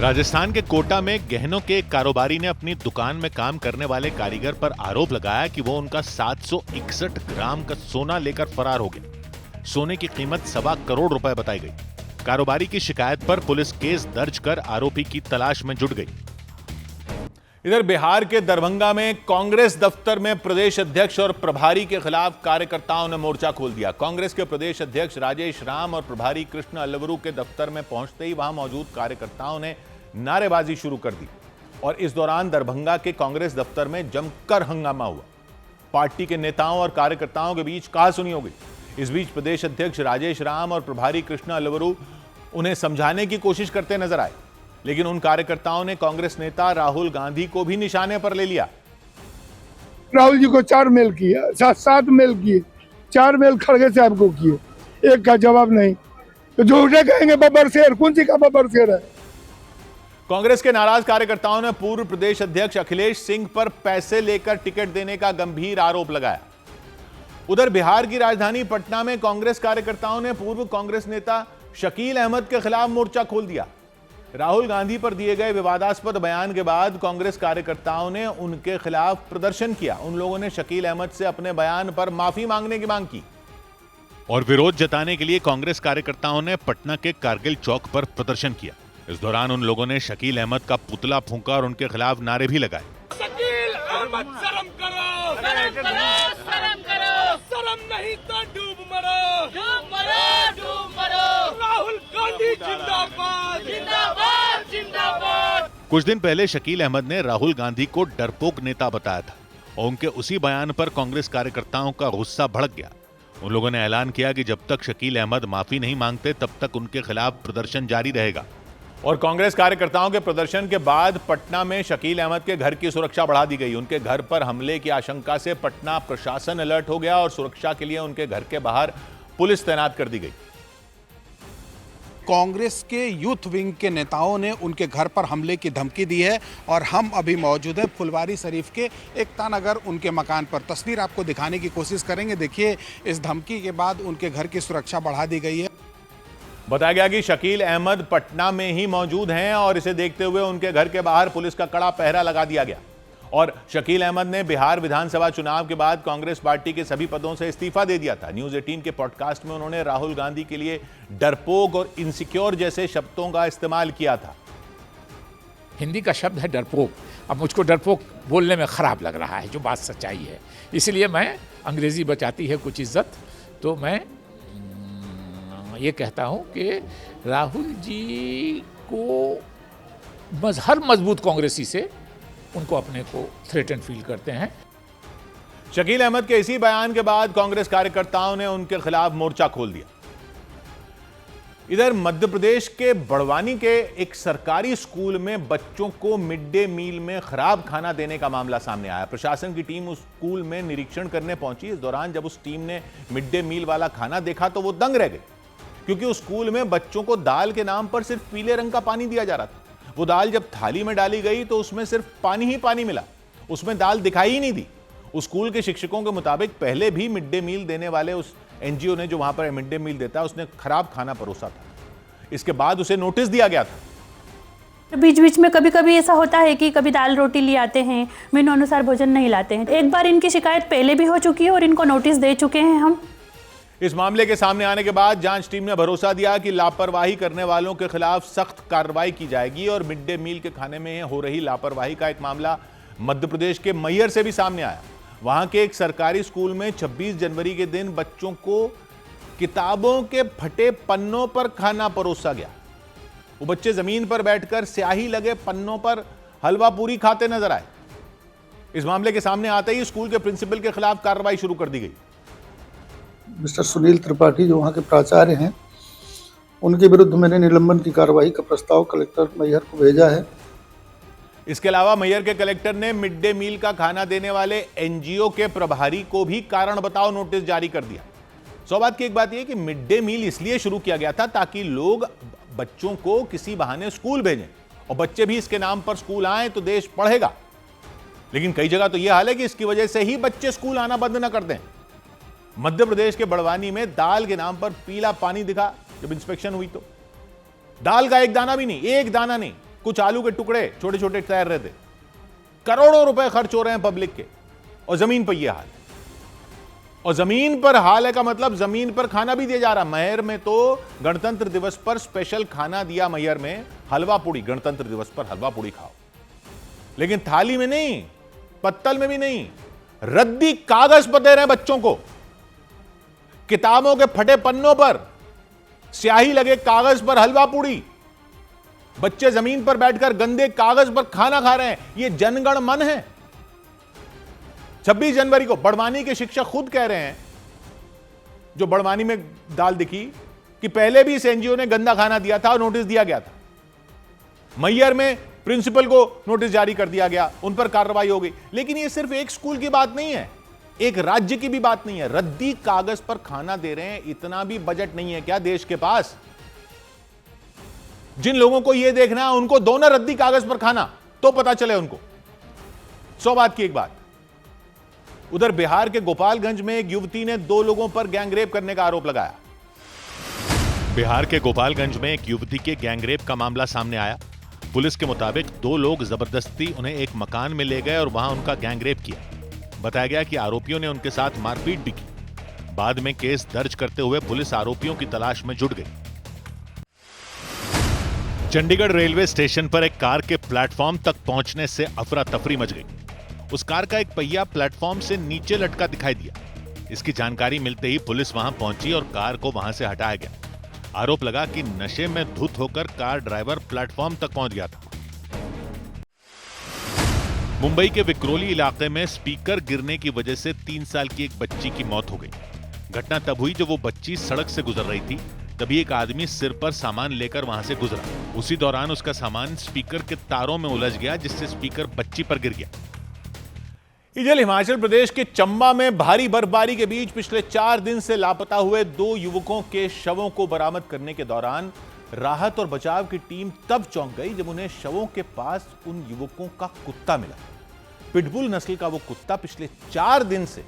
राजस्थान के कोटा में गहनों के एक कारोबारी ने अपनी दुकान में काम करने वाले कारीगर पर आरोप लगाया कि वो उनका 761 ग्राम का सोना लेकर फरार हो गया। सोने की कीमत 1.25 करोड़ रुपए बताई गई। कारोबारी की शिकायत पर पुलिस केस दर्ज कर आरोपी की तलाश में जुट गई। इधर बिहार के दरभंगा में कांग्रेस दफ्तर में प्रदेश अध्यक्ष और प्रभारी के खिलाफ कार्यकर्ताओं ने मोर्चा खोल दिया। कांग्रेस के प्रदेश अध्यक्ष राजेश राम और प्रभारी कृष्ण अल्लवरू के दफ्तर में पहुंचते ही वहां मौजूद कार्यकर्ताओं ने नारेबाजी शुरू कर दी और इस दौरान दरभंगा के कांग्रेस दफ्तर में जमकर हंगामा हुआ। पार्टी के नेताओं और कार्यकर्ताओं के बीच कहासुनी हो गई। इस बीच प्रदेश अध्यक्ष राजेश राम और प्रभारी कृष्ण अल्लवरू उन्हें समझाने की कोशिश करते नजर आए, लेकिन उन कार्यकर्ताओं ने कांग्रेस नेता राहुल गांधी को भी निशाने पर ले लिया। राहुल जी को 4 मेल किया, 7 मेल किए, 4 मेल खड़गे साहब को किए, एक का जवाब नहीं। तो जो उठे कहेंगे बब्बर शेर, कौन सी का बब्बर शेर है? कांग्रेस के नाराज कार्यकर्ताओं ने पूर्व प्रदेश अध्यक्ष अखिलेश सिंह पर पैसे लेकर टिकट देने का गंभीर आरोप लगाया। उधर बिहार की राजधानी पटना में कांग्रेस कार्यकर्ताओं ने पूर्व कांग्रेस नेता शकील अहमद के खिलाफ मोर्चा खोल दिया। राहुल गांधी पर दिए गए विवादास्पद बयान के बाद कांग्रेस कार्यकर्ताओं ने उनके खिलाफ प्रदर्शन किया। उन लोगों ने शकील अहमद से अपने बयान पर माफी मांगने की मांग की और विरोध जताने के लिए कांग्रेस कार्यकर्ताओं ने पटना के कारगिल चौक पर प्रदर्शन किया। इस दौरान उन लोगों ने शकील अहमद का पुतला फूंका और उनके खिलाफ नारे भी लगाए। शकील अहमद शर्म करो, शर्म करो, शर्म करो, शर्म नहीं तो डूब मरो, डूब मरो, डूब मरो। राहुल गांधी जिंदाबाद, जिंदाबाद, जिंदाबाद। कुछ दिन पहले शकील अहमद ने राहुल गांधी को डरपोक नेता बताया था और उनके उसी बयान पर कांग्रेस कार्यकर्ताओं का गुस्सा भड़क गया। उन लोगों ने ऐलान किया कि जब तक शकील अहमद माफी नहीं मांगते तब तक उनके खिलाफ प्रदर्शन जारी रहेगा। और कांग्रेस कार्यकर्ताओं के प्रदर्शन के बाद पटना में शकील अहमद के घर की सुरक्षा बढ़ा दी गई। उनके घर पर हमले की आशंका से पटना प्रशासन अलर्ट हो गया और सुरक्षा के लिए उनके घर के बाहर पुलिस तैनात कर दी गई। कांग्रेस के यूथ विंग के नेताओं ने उनके घर पर हमले की धमकी दी है और हम अभी मौजूद हैं फुलवारी शरीफ के एकता नगर उनके मकान पर। तस्वीर आपको दिखाने की कोशिश करेंगे। देखिए, इस धमकी के बाद उनके घर की सुरक्षा बढ़ा दी गई है। बताया गया कि शकील अहमद पटना में ही मौजूद हैं और इसे देखते हुए उनके घर के बाहर पुलिस का कड़ा पहरा लगा दिया गया। और शकील अहमद ने बिहार विधानसभा चुनाव के बाद कांग्रेस पार्टी के सभी पदों से इस्तीफा दे दिया था। न्यूज़ 18 के पॉडकास्ट में उन्होंने राहुल गांधी के लिए डरपोक और इनसिक्योर जैसे शब्दों का इस्तेमाल किया था। हिंदी का शब्द है डरपोक। अब मुझको डरपोक बोलने में खराब लग रहा है, जो बात सच्चाई है। इसलिए मैं, अंग्रेजी बचाती है कुछ इज्जत, तो मैं ये कहता हूं कि राहुल जी को हर मजबूत कांग्रेसी से उनको अपने को थ्रेटन फील करते हैं। शकील अहमद के इसी बयान के बाद कांग्रेस कार्यकर्ताओं ने उनके खिलाफ मोर्चा खोल दिया। इधर मध्य प्रदेश के बड़वानी के एक सरकारी स्कूल में बच्चों को मिड डे मील में खराब खाना देने का मामला सामने आया। प्रशासन की टीम उस स्कूल में निरीक्षण करने पहुंची। इस दौरान जब उस टीम ने मिड डे मील वाला खाना देखा तो वो दंग रह गए, क्योंकि उस स्कूल में बच्चों को दाल के नाम पर सिर्फ पीले रंग का पानी दिया जा रहा था। वो दाल जब थाली में डाली गई तो उसमें सिर्फ पानी ही पानी मिला, उसमें दाल दिखाई ही नहीं दी। उस स्कूल के शिक्षकों के मुताबिक पहले भी मिड डे मील देने वाले उस एनजीओ ने, जो वहां पर मिड डे मील देता है, उसने खराब खाना परोसा था। इसके बाद उसे नोटिस दिया गया था। बीच बीच में कभी कभी ऐसा होता है कि कभी दाल रोटी ले आते हैं, मेनू अनुसार भोजन नहीं लाते हैं। एक बार इनकी शिकायत पहले भी हो चुकी है और इनको नोटिस दे चुके हैं हम। इस मामले के सामने आने के बाद जांच टीम ने भरोसा दिया कि लापरवाही करने वालों के खिलाफ सख्त कार्रवाई की जाएगी और मिड डे मील के खाने में हो रही लापरवाही का एक मामला मध्य प्रदेश के मैहर से भी सामने आया। वहां के एक सरकारी स्कूल में 26 जनवरी के दिन बच्चों को किताबों के फटे पन्नों पर खाना परोसा गया। वो बच्चे जमीन पर बैठकर स्याही लगे पन्नों पर हलवा पूरी खाते नजर आए। इस मामले के सामने आते ही स्कूल के प्रिंसिपल के खिलाफ कार्रवाई शुरू कर दी गई। मिस्टर सुनील त्रिपाठी जो वहाँ के प्राचार्य हैं, उनके विरुद्ध मैंने निलंबन की कार्रवाई का प्रस्ताव कलेक्टर मैहर को भेजा है। इसके अलावा मैहर के कलेक्टर ने मिड डे मील का खाना देने वाले एनजीओ के प्रभारी को भी कारण बताओ नोटिस जारी कर दिया। सौभाग्य की एक बात यह कि मिड डे मील इसलिए शुरू किया गया था ताकि लोग बच्चों को किसी बहाने स्कूल भेजें और बच्चे भी इसके नाम पर स्कूल आए तो देश पढ़ेगा। लेकिन कई जगह तो यह हाल है कि इसकी वजह से ही बच्चे स्कूल आना बंद न कर दें। मध्य प्रदेश के बड़वानी में दाल के नाम पर पीला पानी दिखा जब इंस्पेक्शन हुई तो दाल का एक दाना भी नहीं, एक दाना नहीं, कुछ आलू के टुकड़े छोटे छोटे तैर रहे थे। करोड़ों रुपए खर्च हो रहे हैं पब्लिक के और जमीन पर यह हाल है। और जमीन पर हाल है का मतलब जमीन पर खाना भी दिया जा रहा। मैहर में तो गणतंत्र दिवस पर स्पेशल खाना दिया, मैहर में हलवा पूड़ी, गणतंत्र दिवस पर हलवा पूड़ी खाओ, लेकिन थाली में नहीं, पत्तल में भी नहीं, रद्दी कागज पर दे रहे हैं बच्चों को। किताबों के फटे पन्नों पर स्याही लगे कागज पर हलवा पूड़ी, बच्चे जमीन पर बैठकर गंदे कागज पर खाना खा रहे हैं। यह जनगण मन है। 26 जनवरी को बड़वानी के शिक्षक खुद कह रहे हैं, जो बड़वानी में दाल दिखी, कि पहले भी इस एनजीओ ने गंदा खाना दिया था और नोटिस दिया गया था। मैहर में प्रिंसिपल को नोटिस जारी कर दिया गया, उन पर कार्रवाई हो गई। लेकिन यह सिर्फ एक स्कूल की बात नहीं है, एक राज्य की भी बात नहीं है। रद्दी कागज पर खाना दे रहे हैं, इतना भी बजट नहीं है क्या देश के पास? जिन लोगों को यह देखना है उनको दो ना रद्दी कागज पर खाना, तो पता चले उनको। 100 बात की एक बात। उधर बिहार के गोपालगंज में एक युवती ने 2 लोगों पर गैंगरेप करने का आरोप लगाया। बिहार के गोपालगंज में एक युवती के गैंगरेप का मामला सामने आया। पुलिस के मुताबिक 2 लोग जबरदस्ती उन्हें एक मकान में ले गए और वहां उनका गैंगरेप किया। बताया गया कि आरोपियों ने उनके साथ मारपीट भी की। बाद में केस दर्ज करते हुए पुलिस आरोपियों की तलाश में जुट गई। चंडीगढ़ रेलवे स्टेशन पर एक कार के प्लेटफॉर्म तक पहुंचने से अफरा तफरी मच गई। उस कार का एक पहिया प्लेटफॉर्म से नीचे लटका दिखाई दिया। इसकी जानकारी मिलते ही पुलिस वहां पहुंची और कार को वहां से हटाया गया। आरोप लगा कि नशे में धुत होकर कार ड्राइवर प्लेटफॉर्म तक पहुंच गया था। मुंबई के विक्रोली इलाके में स्पीकर गिरने की वजह से 3 साल की एक बच्ची की मौत हो गई। घटना तब हुई जब वो बच्ची सड़क से गुजर रही थी, तभी एक आदमी सिर पर सामान लेकर वहां से गुजरा। उसी दौरान उसका सामान स्पीकर के तारों में उलझ गया, जिससे स्पीकर बच्ची पर गिर गया। इधर हिमाचल प्रदेश के चंबा में भारी बर्फबारी के बीच पिछले 4 दिन से लापता हुए 2 युवकों के शवों को बरामद करने के दौरान राहत और बचाव की टीम तब चौंक गई जब उन्हें शवों के पास उन युवकों का कुत्ता मिला। पिटबुल नस्ल का वो कुत्ता पिछले 4 दिन से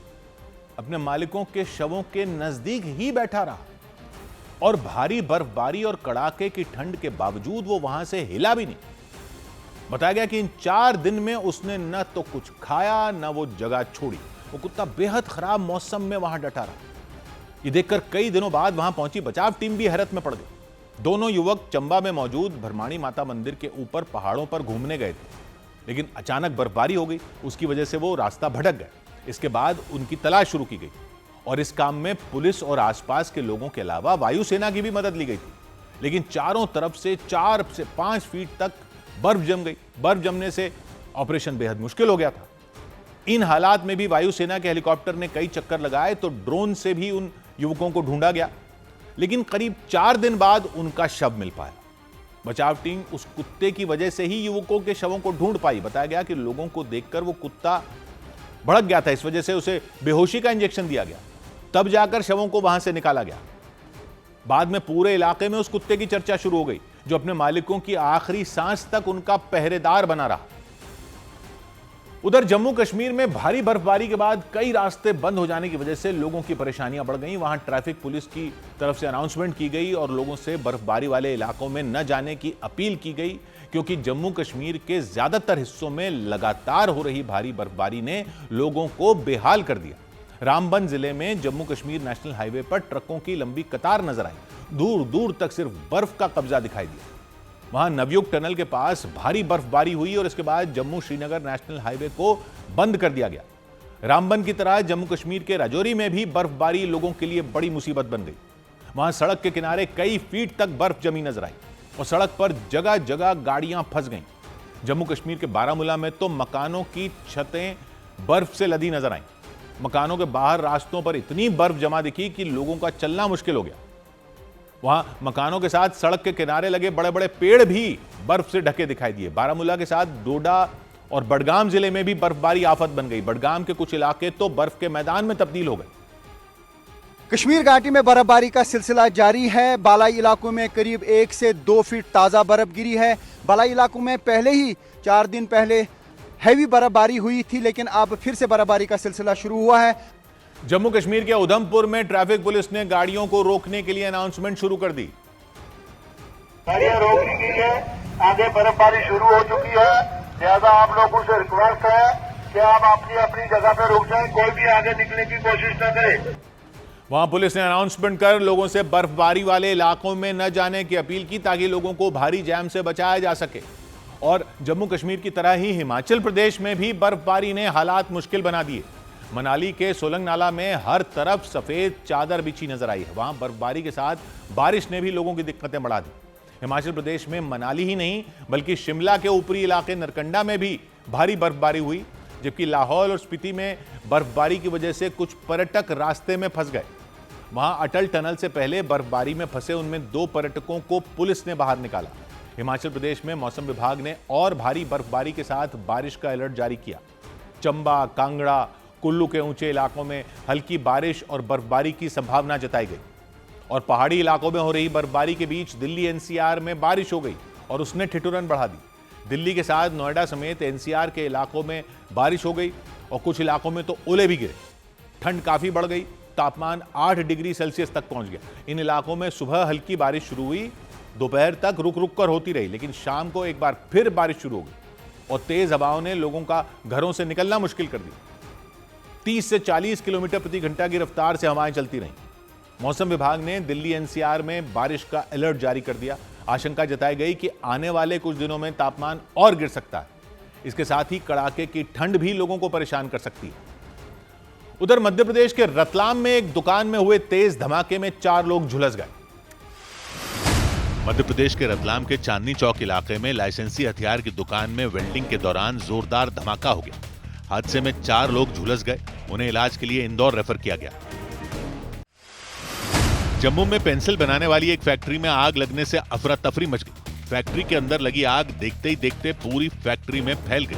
अपने मालिकों के शवों के नजदीक ही बैठा रहा और भारी बर्फबारी और कड़ाके की ठंड के बावजूद वो वहां से हिला भी नहीं। बताया गया कि इन 4 दिन में उसने न तो कुछ खाया न वो जगह छोड़ी। वो कुत्ता बेहद खराब मौसम में वहां डटा रहा। ये देखकर कई दिनों बाद वहां पहुंची बचाव टीम भी हैरत में पड़ गई। दोनों युवक चंबा में मौजूद भरमाणी माता मंदिर के ऊपर पहाड़ों पर घूमने गए थे, लेकिन अचानक बर्फबारी हो गई। उसकी वजह से वो रास्ता भटक गए। इसके बाद उनकी तलाश शुरू की गई और इस काम में पुलिस और आसपास के लोगों के अलावा वायुसेना की भी मदद ली गई थी। लेकिन चारों तरफ से 4 से 5 फीट तक बर्फ जम गई। बर्फ जमने से ऑपरेशन बेहद मुश्किल हो गया था। इन हालात में भी वायुसेना के हेलीकॉप्टर ने कई चक्कर लगाए तो ड्रोन से भी उन युवकों को ढूंढा गया, लेकिन करीब 4 दिन बाद उनका शव मिल पाया। बचाव टीम उस कुत्ते की वजह से ही युवकों के शवों को ढूंढ पाई। बताया गया कि लोगों को देखकर वो कुत्ता भड़क गया था, इस वजह से उसे बेहोशी का इंजेक्शन दिया गया, तब जाकर शवों को वहां से निकाला गया। बाद में पूरे इलाके में उस कुत्ते की चर्चा शुरू हो गई। जो अपने मालिकों की आखिरी सांस तक उनका पहरेदार बना रहा। उधर जम्मू कश्मीर में भारी बर्फबारी के बाद कई रास्ते बंद हो जाने की वजह से लोगों की परेशानियां बढ़ गईं। वहां ट्रैफिक पुलिस की तरफ से अनाउंसमेंट की गई और लोगों से बर्फबारी वाले इलाकों में न जाने की अपील की गई, क्योंकि जम्मू कश्मीर के ज्यादातर हिस्सों में लगातार हो रही भारी बर्फबारी ने लोगों को बेहाल कर दिया। रामबन जिले में जम्मू कश्मीर नेशनल हाईवे पर ट्रकों की लंबी कतार नजर आई। दूर दूर तक सिर्फ बर्फ का कब्जा दिखाई दिया। वहां नवयुग टनल के पास भारी बर्फबारी हुई और इसके बाद जम्मू श्रीनगर नेशनल हाईवे को बंद कर दिया गया। रामबन की तरह जम्मू कश्मीर के राजौरी में भी बर्फबारी लोगों के लिए बड़ी मुसीबत बन गई। वहां सड़क के किनारे कई फीट तक बर्फ जमी नजर आई और सड़क पर जगह जगह गाड़ियां फंस गईं। जम्मू कश्मीर के बारामूला में तो मकानों की छतें बर्फ से लदी नजर आईं। मकानों के बाहर रास्तों पर इतनी बर्फ जमा दिखी कि लोगों का चलना मुश्किल हो गया। वहां मकानों के साथ सड़क के किनारे लगे बड़े बड़े पेड़ भी बर्फ से ढके दिखाई दिए। बारामूला के साथ डोडा और बडगाम जिले में भी बर्फबारी आफत बन गई। बडगाम के कुछ इलाके तो बर्फ के मैदान में तब्दील हो गए। कश्मीर घाटी में बर्फबारी का सिलसिला जारी है। बालाई इलाकों में करीब 1 से 2 फीट ताज़ा बर्फ गिरी है। बालाई इलाकों में पहले ही 4 दिन पहले हैवी बर्फबारी हुई थी, लेकिन अब फिर से बर्फबारी का सिलसिला शुरू हुआ है। जम्मू कश्मीर के उधमपुर में ट्रैफिक पुलिस ने गाड़ियों को रोकने के लिए अनाउंसमेंट शुरू कर दी। गाड़ियां रोकने के लिए आगे बर्फबारी शुरू हो चुकी है, लिहाजा आप लोगों से रिक्वेस्ट है कि आप अपनी अपनी जगह पर रुक जाएं, कोई भी आगे निकलने की कोशिश न करे। वहां पुलिस ने अनाउंसमेंट कर लोगों से बर्फबारी वाले इलाकों में न जाने की अपील की, ताकि लोगों को भारी जैम से बचाया जा सके। और जम्मू कश्मीर की तरह ही हिमाचल प्रदेश में भी बर्फबारी ने हालात मुश्किल बना दिए। मनाली के सोलंग नाला में हर तरफ सफेद चादर बिछी नजर आई है। वहां बर्फबारी के साथ बारिश ने भी लोगों की दिक्कतें बढ़ा दी। हिमाचल प्रदेश में मनाली ही नहीं बल्कि शिमला के ऊपरी इलाके नरकंडा में भी भारी बर्फबारी हुई, जबकि लाहौल और स्पीति में बर्फबारी की वजह से कुछ पर्यटक रास्ते में फंस गए। वहां अटल टनल से पहले बर्फबारी में फंसे उनमें 2 पर्यटकों को पुलिस ने बाहर निकाला। हिमाचल प्रदेश में मौसम विभाग ने और भारी बर्फबारी के साथ बारिश का अलर्ट जारी किया। चंबा, कांगड़ा, कुल्लू के ऊंचे इलाकों में हल्की बारिश और बर्फबारी की संभावना जताई गई। और पहाड़ी इलाकों में हो रही बर्फबारी के बीच दिल्ली एनसीआर में बारिश हो गई और उसने ठिठुरन बढ़ा दी। दिल्ली के साथ नोएडा समेत एनसीआर के इलाकों में बारिश हो गई और कुछ इलाकों में तो ओले भी गिरे। ठंड काफी बढ़ गई, तापमान 8 डिग्री सेल्सियस तक पहुंच गया। इन इलाकों में सुबह हल्की बारिश शुरू हुई, दोपहर तक रुक रुक कर होती रही, लेकिन शाम को एक बार फिर बारिश शुरू हो गई और तेज हवाओं ने लोगों का घरों से निकलना मुश्किल कर दिया। 30 से 40 किलोमीटर प्रति घंटा की रफ्तार से हवाएं चलती रहीं। मौसम विभाग ने दिल्ली एनसीआर में बारिश का अलर्ट जारी कर दिया। आशंका जताई गई कि आने वाले कुछ दिनों में तापमान और गिर सकता है। इसके साथ ही कड़ाके की ठंड भी लोगों को परेशान कर सकती है। उधर मध्य प्रदेश के रतलाम में एक दुकान में हुए तेज धमाके में 4 लोग झुलस गए। मध्य प्रदेश के रतलाम के चांदनी चौक इलाके में लाइसेंसी हथियार की दुकान में वेल्डिंग के दौरान जोरदार धमाका हो गया। हादसे में 4 लोग झुलस गए, उन्हें इलाज के लिए इंदौर रेफर किया गया। जम्मू में पेंसिल बनाने वाली एक फैक्ट्री में आग लगने से अफरा तफरी मच गई। फैक्ट्री के अंदर लगी आग देखते ही देखते पूरी फैक्ट्री में फैल गई।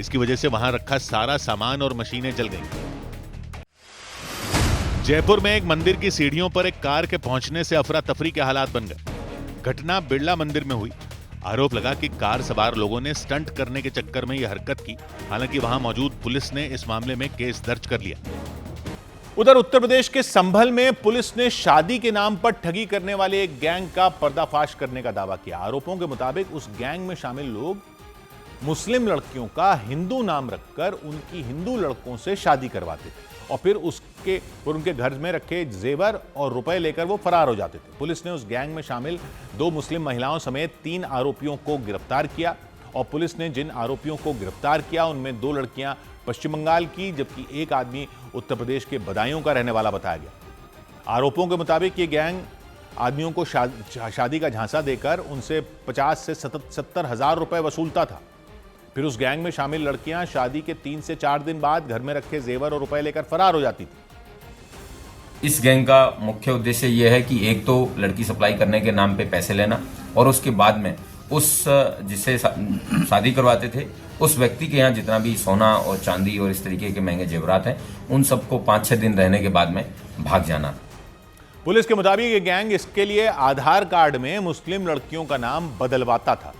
इसकी वजह से वहां रखा सारा सामान और मशीनें जल गईं। जयपुर में एक मंदिर की सीढ़ियों पर एक कार के पहुंचने से अफरा तफरी के हालात बन गए। घटना बिरला मंदिर में हुई। आरोप लगा कि कार सवार लोगों ने स्टंट करने के चक्कर में यह हरकत की। हालांकि वहां मौजूद पुलिस ने इस मामले में केस दर्ज कर लिया। उधर उत्तर प्रदेश के संभल में पुलिस ने शादी के नाम पर ठगी करने वाले एक गैंग का पर्दाफाश करने का दावा किया। आरोपों के मुताबिक उस गैंग में शामिल लोग मुस्लिम लड़कियों का हिंदू नाम रखकर उनकी हिंदू लड़कों से शादी करवाते थे और फिर उनके घर में रखे जेवर और रुपए लेकर वो फरार हो जाते थे। पुलिस ने उस गैंग में शामिल 2 मुस्लिम महिलाओं समेत 3 आरोपियों को गिरफ्तार किया और पुलिस ने जिन आरोपियों को गिरफ्तार किया उनमें 2 लड़कियां पश्चिम बंगाल की, जबकि एक आदमी उत्तर प्रदेश के बदायूं का रहने वाला बताया गया। आरोपों के मुताबिक ये गैंग आदमियों को शादी का झांसा देकर उनसे 50 से 70 हजार रुपए वसूलता था। फिर उस गैंग में शामिल लड़कियां शादी के 3 से 4 दिन बाद घर में रखे जेवर और रुपए लेकर फरार हो जाती थी। इस गैंग का मुख्य उद्देश्य यह है कि एक तो लड़की सप्लाई करने के नाम पे पैसे लेना और उसके बाद में उस जिससे शादी करवाते थे उस व्यक्ति के यहाँ जितना भी सोना और चांदी और इस तरीके के महंगे जेवरात हैं उन सबको 5-6 दिन रहने के बाद में भाग जाना। पुलिस के मुताबिक ये गैंग इसके लिए आधार कार्ड में मुस्लिम लड़कियों का नाम बदलवाता था।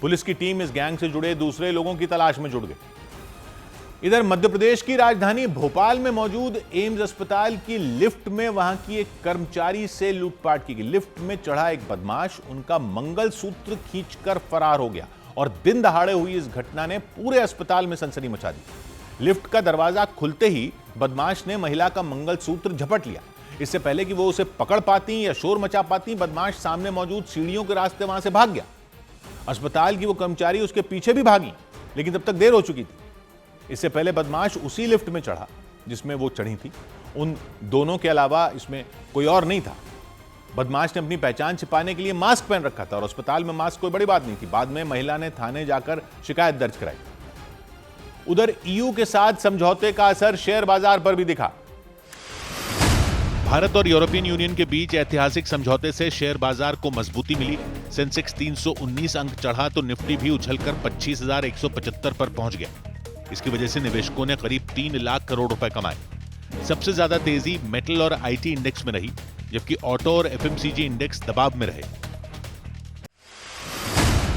पुलिस की टीम इस गैंग से जुड़े दूसरे लोगों की तलाश में जुट गई। इधर मध्य प्रदेश की राजधानी भोपाल में मौजूद एम्स अस्पताल की लिफ्ट में वहां की एक कर्मचारी से लूटपाट की गई। लिफ्ट में चढ़ा एक बदमाश उनका मंगलसूत्र खींचकर फरार हो गया और दिन दहाड़े हुई इस घटना ने पूरे अस्पताल में सनसनी मचा दी। लिफ्ट का दरवाजा खुलते ही बदमाश ने महिला का मंगलसूत्र झपट लिया। इससे पहले कि वो उसे पकड़ पाती या शोर मचा पाती, बदमाश सामने मौजूद सीढ़ियों के रास्ते वहां से भाग गया। अस्पताल की वो कर्मचारी उसके पीछे भी भागी, लेकिन तब तक देर हो चुकी थी। इससे पहले बदमाश उसी लिफ्ट में चढ़ा जिसमें वो चढ़ी थी। उन दोनों के अलावा इसमें कोई और नहीं था। बदमाश ने अपनी पहचान छिपाने के लिए मास्क पहन रखा था और अस्पताल में मास्क कोई बड़ी बात नहीं थी। बाद में महिला ने थाने जाकर शिकायत दर्ज कराई। उधर ईयू के साथ समझौते का असर शेयर बाजार पर भी दिखा। भारत और यूरोपियन यूनियन के बीच ऐतिहासिक समझौते से शेयर बाजार को मजबूती मिली। सेंसेक्स 319 अंक चढ़ा तो निफ्टी भी उछलकर 25,175 पर पहुंच गया। इसकी वजह से निवेशकों ने करीब 3 लाख करोड़ रुपए कमाए। सबसे ज्यादा तेजी मेटल और आईटी इंडेक्स में रही, जबकि ऑटो और एफएमसीजी इंडेक्स दबाव में रहे।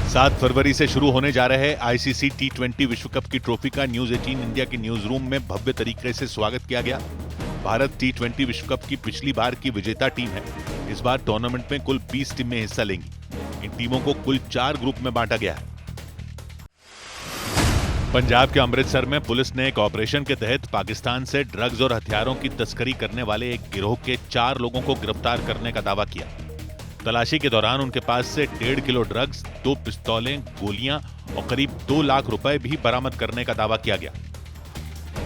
7 फरवरी से शुरू होने जा रहे आईसीसी T20 विश्व कप की ट्रॉफी का न्यूज 18 इंडिया के न्यूज रूम में भव्य तरीके से स्वागत किया गया। भारत T20 विश्व कप की पिछली बार की विजेता टीम है। इस बार टूर्नामेंट में कुल 20 टीमें हिस्सा लेंगी। इन टीमों को कुल 4 ग्रुप में बांटा गया है। पंजाब के अमृतसर में पुलिस ने एक ऑपरेशन के तहत पाकिस्तान से ड्रग्स और हथियारों की तस्करी करने वाले एक गिरोह के 4 लोगों को गिरफ्तार करने का दावा किया। तलाशी के दौरान उनके पास से 1.5 किलो ड्रग्स, 2 पिस्तौलें, गोलियां और करीब 2 लाख रुपए भी बरामद करने का दावा किया गया।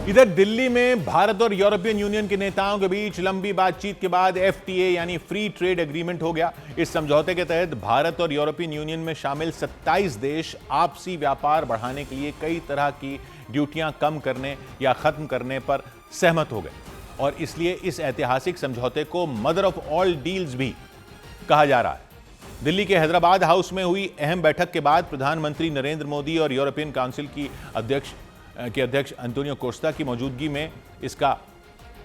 इधर दिल्ली में भारत और यूरोपियन यूनियन के नेताओं के बीच लंबी बातचीत के बाद FTA यानी फ्री ट्रेड एग्रीमेंट हो गया। इस समझौते के तहत भारत और यूरोपियन यूनियन में शामिल 27 देश आपसी व्यापार बढ़ाने के लिए कई तरह की ड्यूटियां कम करने या खत्म करने पर सहमत हो गए और इसलिए इस ऐतिहासिक समझौते को मदर ऑफ ऑल डील्स भी कहा जा रहा है। दिल्ली के हैदराबाद हाउस में हुई अहम बैठक के बाद प्रधानमंत्री नरेंद्र मोदी और यूरोपियन काउंसिल की अध्यक्ष अंतोनियो कोस्टा की मौजूदगी में इसका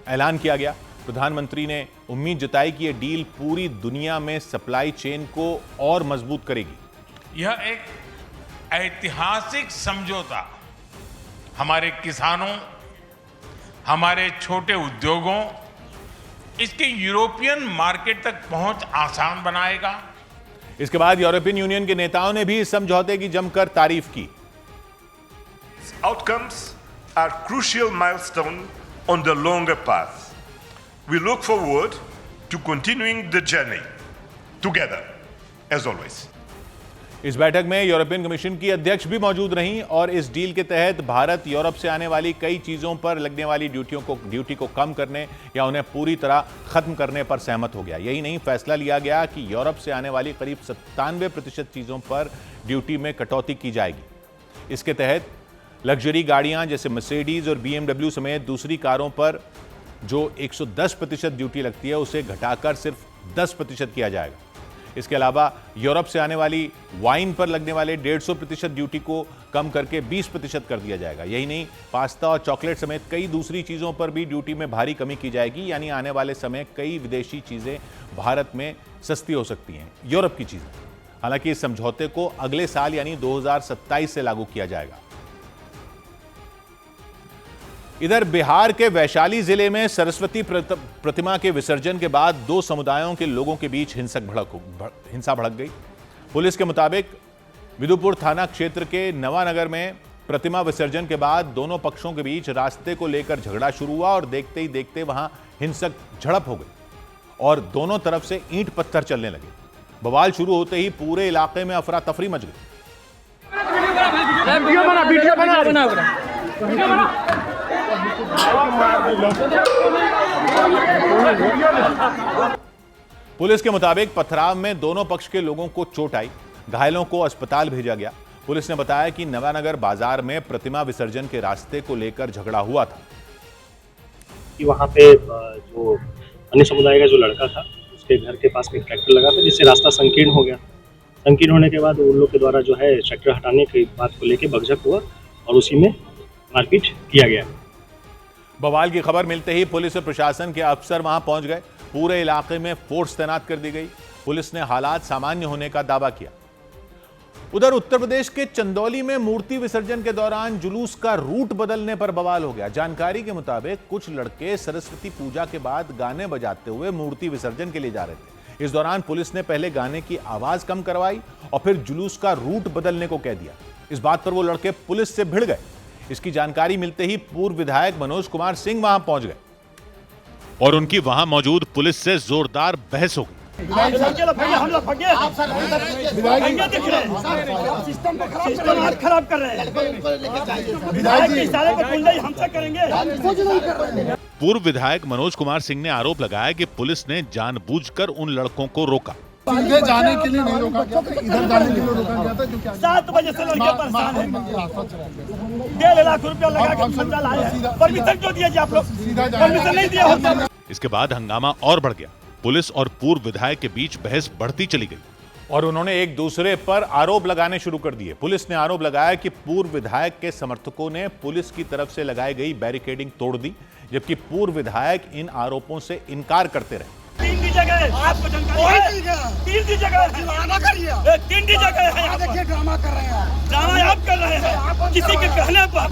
ऐलान किया गया। प्रधानमंत्री ने उम्मीद जताई कि यह डील पूरी दुनिया में सप्लाई चेन को और मजबूत करेगी। यह एक ऐतिहासिक समझौता हमारे किसानों, हमारे छोटे उद्योगों, इसके यूरोपियन मार्केट तक पहुंच आसान बनाएगा। इसके बाद यूरोपियन यूनियन के नेताओं ने भी इस समझौते की जमकर तारीफ की। Outcomes are crucial milestone on the longer path. We look forward to continuing the journey together, as always. इस बैठक में यूरोपियन कमीशन की अध्यक्ष भी मौजूद रहीं और इस डील के तहत भारत यूरोप से आने वाली कई चीजों पर लगने वाली ड्यूटी को कम करने या उन्हें पूरी तरह खत्म करने पर सहमत हो गया। यही नहीं, फैसला लिया गया कि यूरोप से आने वाली करीब 97% चीजों पर ड्यूटी में कटौती की जाएगी। इसके तहत लग्जरी गाड़ियां जैसे मर्सिडीज और BMW समेत दूसरी कारों पर जो 110% ड्यूटी लगती है उसे घटाकर सिर्फ 10% किया जाएगा। इसके अलावा यूरोप से आने वाली वाइन पर लगने वाले 150% ड्यूटी को कम करके 20% कर दिया जाएगा। यही नहीं, पास्ता और चॉकलेट समेत कई दूसरी चीज़ों पर भी ड्यूटी में भारी कमी की जाएगी। यानी आने वाले समय कई विदेशी चीज़ें भारत में सस्ती हो सकती हैं, यूरोप की चीज़ें। हालांकि इस समझौते को अगले साल यानी 2027 से लागू किया जाएगा। इधर बिहार के वैशाली जिले में सरस्वती प्रतिमा के विसर्जन के बाद 2 समुदायों के लोगों के बीच हिंसा भड़क गई। पुलिस के मुताबिक विदुपुर थाना क्षेत्र के नवानगर में प्रतिमा विसर्जन के बाद दोनों पक्षों के बीच रास्ते को लेकर झगड़ा शुरू हुआ और देखते ही देखते वहां हिंसक झड़प हो गई और दोनों तरफ से ईंट पत्थर चलने लगे। बवाल शुरू होते ही पूरे इलाके में अफरा तफरी मच गई। पुलिस के मुताबिक पथराव में दोनों पक्ष के लोगों को चोट आई। घायलों को अस्पताल भेजा गया। पुलिस ने बताया कि नवानगर बाजार में प्रतिमा विसर्जन के रास्ते को लेकर झगड़ा हुआ था। कि वहां पे जो अन्य समुदाय का जो लड़का था उसके घर के पास में ट्रैक्टर लगा था, जिससे रास्ता संकीर्ण हो गया। संकीर्ण होने के बाद उन लोग के द्वारा जो है ट्रैक्टर हटाने की बात को लेकर बकझक हुआ और उसी में मारपीट किया गया। बवाल की खबर मिलते ही पुलिस और प्रशासन के अफसर वहां पहुंच गए। पूरे इलाके में फोर्स तैनात कर दी गई। पुलिस ने हालात सामान्य होने का दावा किया। उधर उत्तर प्रदेश के चंदौली में मूर्ति विसर्जन के दौरान जुलूस का रूट बदलने पर बवाल हो गया। जानकारी के मुताबिक कुछ लड़के सरस्वती पूजा के बाद गाने बजाते हुए मूर्ति विसर्जन के लिए जा रहे थे। इस दौरान पुलिस ने पहले गाने की आवाज कम करवाई और फिर जुलूस का रूट बदलने को कह दिया। इस बात पर वो लड़के पुलिस से भिड़ गए। इसकी जानकारी मिलते ही पूर्व विधायक मनोज कुमार सिंह वहां पहुंच गए और उनकी वहां मौजूद पुलिस से जोरदार बहस हो गई। खराब कर रहे हैं। पूर्व विधायक मनोज कुमार सिंह ने आरोप लगाया कि पुलिस ने जानबूझकर उन लड़कों को रोका। सीधे जाने के लिए नहीं रोका गया था, इधर जाने के लिए रोका गया था क्योंकि 7 बजे से लड़के परेशान हैं। 1.5 लाख रुपया लगा के बच्चा लाए हैं। परमिशन क्यों दिया जी आप लोग? परमिशन नहीं दिया होता। इसके बाद हंगामा और बढ़ गया। पुलिस और पूर्व विधायक के बीच बहस बढ़ती चली गई और उन्होंने एक दूसरे पर आरोप लगाने शुरू कर दिए। पुलिस ने आरोप लगाया कि पूर्व विधायक के समर्थकों ने पुलिस की तरफ से लगाई गई बैरिकेडिंग तोड़ दी, जबकि पूर्व विधायक इन आरोपों से इनकार करते रहे। 3 जगह आपको जानकारी है? 3 जगह है। 3 जगह है। यहाँ देखिए ड्रामा कर रहे हैं। ड्रामा आप कर रहे हैं। किसी के कहने पर,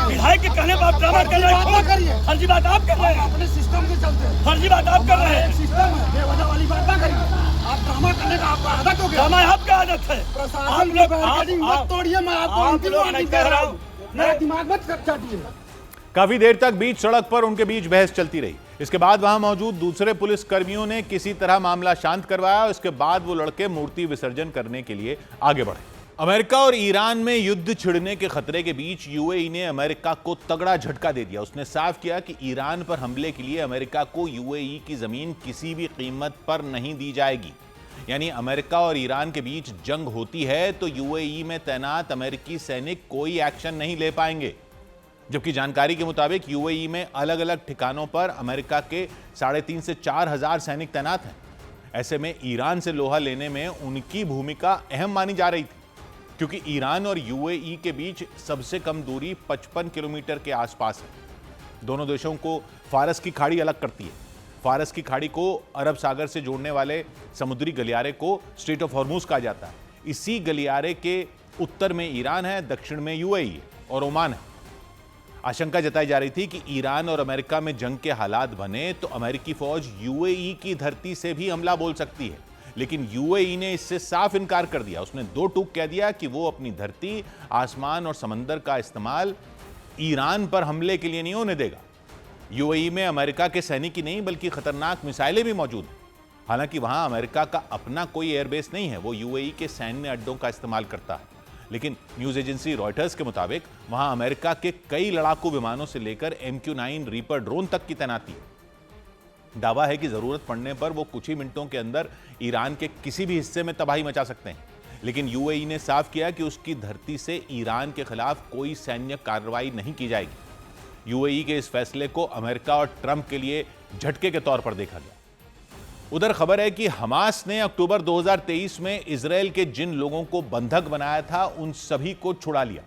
विधायक के कहने पर आप ड्रामा कर रहे हैं। फर्जी बात आप कर रहे हैं। अपने सिस्टम के चलते फर्जी बात आप कर रहे हैं। सिस्टम है, बेवजह वाली बात ना करिए। आप ड्रामा करने का आपका आदत हो गया। ड्रामा आपका आदत है। आप लोग मत तोड़िए। मैं आपको नहीं कह रहा हूँ। मेरा दिमाग मत चाटिए। काफी देर तक बीच सड़क पर उनके बीच बहस चलती रही। इसके बाद वहां मौजूद दूसरे पुलिस कर्मियों ने किसी तरह मामला शांत करवाया और इसके बाद वो लड़के मूर्ति विसर्जन करने के लिए आगे बढ़े। अमेरिका और ईरान में युद्ध छिड़ने के खतरे के बीच यूएई ने अमेरिका को तगड़ा झटका दे दिया। उसने साफ किया कि ईरान पर हमले के लिए अमेरिका को यूएई की जमीन किसी भी कीमत पर नहीं दी जाएगी। यानी अमेरिका और ईरान के बीच जंग होती है तो यूएई में तैनात अमेरिकी सैनिक कोई एक्शन नहीं ले पाएंगे। जबकि जानकारी के मुताबिक यूएई में अलग अलग ठिकानों पर अमेरिका के 3,500 से 4,000 सैनिक तैनात हैं। ऐसे में ईरान से लोहा लेने में उनकी भूमिका अहम मानी जा रही थी, क्योंकि ईरान और यूएई के बीच सबसे कम दूरी 55 किलोमीटर के आसपास है। दोनों देशों को फारस की खाड़ी अलग करती है। फारस की खाड़ी को अरब सागर से जोड़ने वाले समुद्री गलियारे को स्ट्रेट ऑफ हॉर्मूज कहा जाता है। इसी गलियारे के उत्तर में ईरान है, दक्षिण में यूएई और ओमान है। आशंका जताई जा रही थी कि ईरान और अमेरिका में जंग के हालात बने तो अमेरिकी फौज यूएई की धरती से भी हमला बोल सकती है, लेकिन यूएई ने इससे साफ इनकार कर दिया। उसने 2 टूक कह दिया कि वो अपनी धरती, आसमान और समंदर का इस्तेमाल ईरान पर हमले के लिए नहीं होने देगा। यूएई में अमेरिका के सैनिक ही नहीं बल्कि खतरनाक मिसाइलें भी मौजूद हैं। हालांकि वहां अमेरिका का अपना कोई एयरबेस नहीं है, वो यूएई के सैन्य अड्डों का इस्तेमाल करता है। लेकिन न्यूज एजेंसी रॉयटर्स के मुताबिक वहां अमेरिका के कई लड़ाकू विमानों से लेकर MQ-9 रीपर ड्रोन तक की तैनाती है। दावा है कि जरूरत पड़ने पर वो कुछ ही मिनटों के अंदर ईरान के किसी भी हिस्से में तबाही मचा सकते हैं। लेकिन यूएई ने साफ किया कि उसकी धरती से ईरान के खिलाफ कोई सैन्य कार्रवाई नहीं की जाएगी। यूएई के इस फैसले को अमेरिका और ट्रंप के लिए झटके के तौर पर देखा गया। उधर खबर है कि हमास ने अक्टूबर 2023 में इजरायल के जिन लोगों को बंधक बनाया था उन सभी को छुड़ा लिया।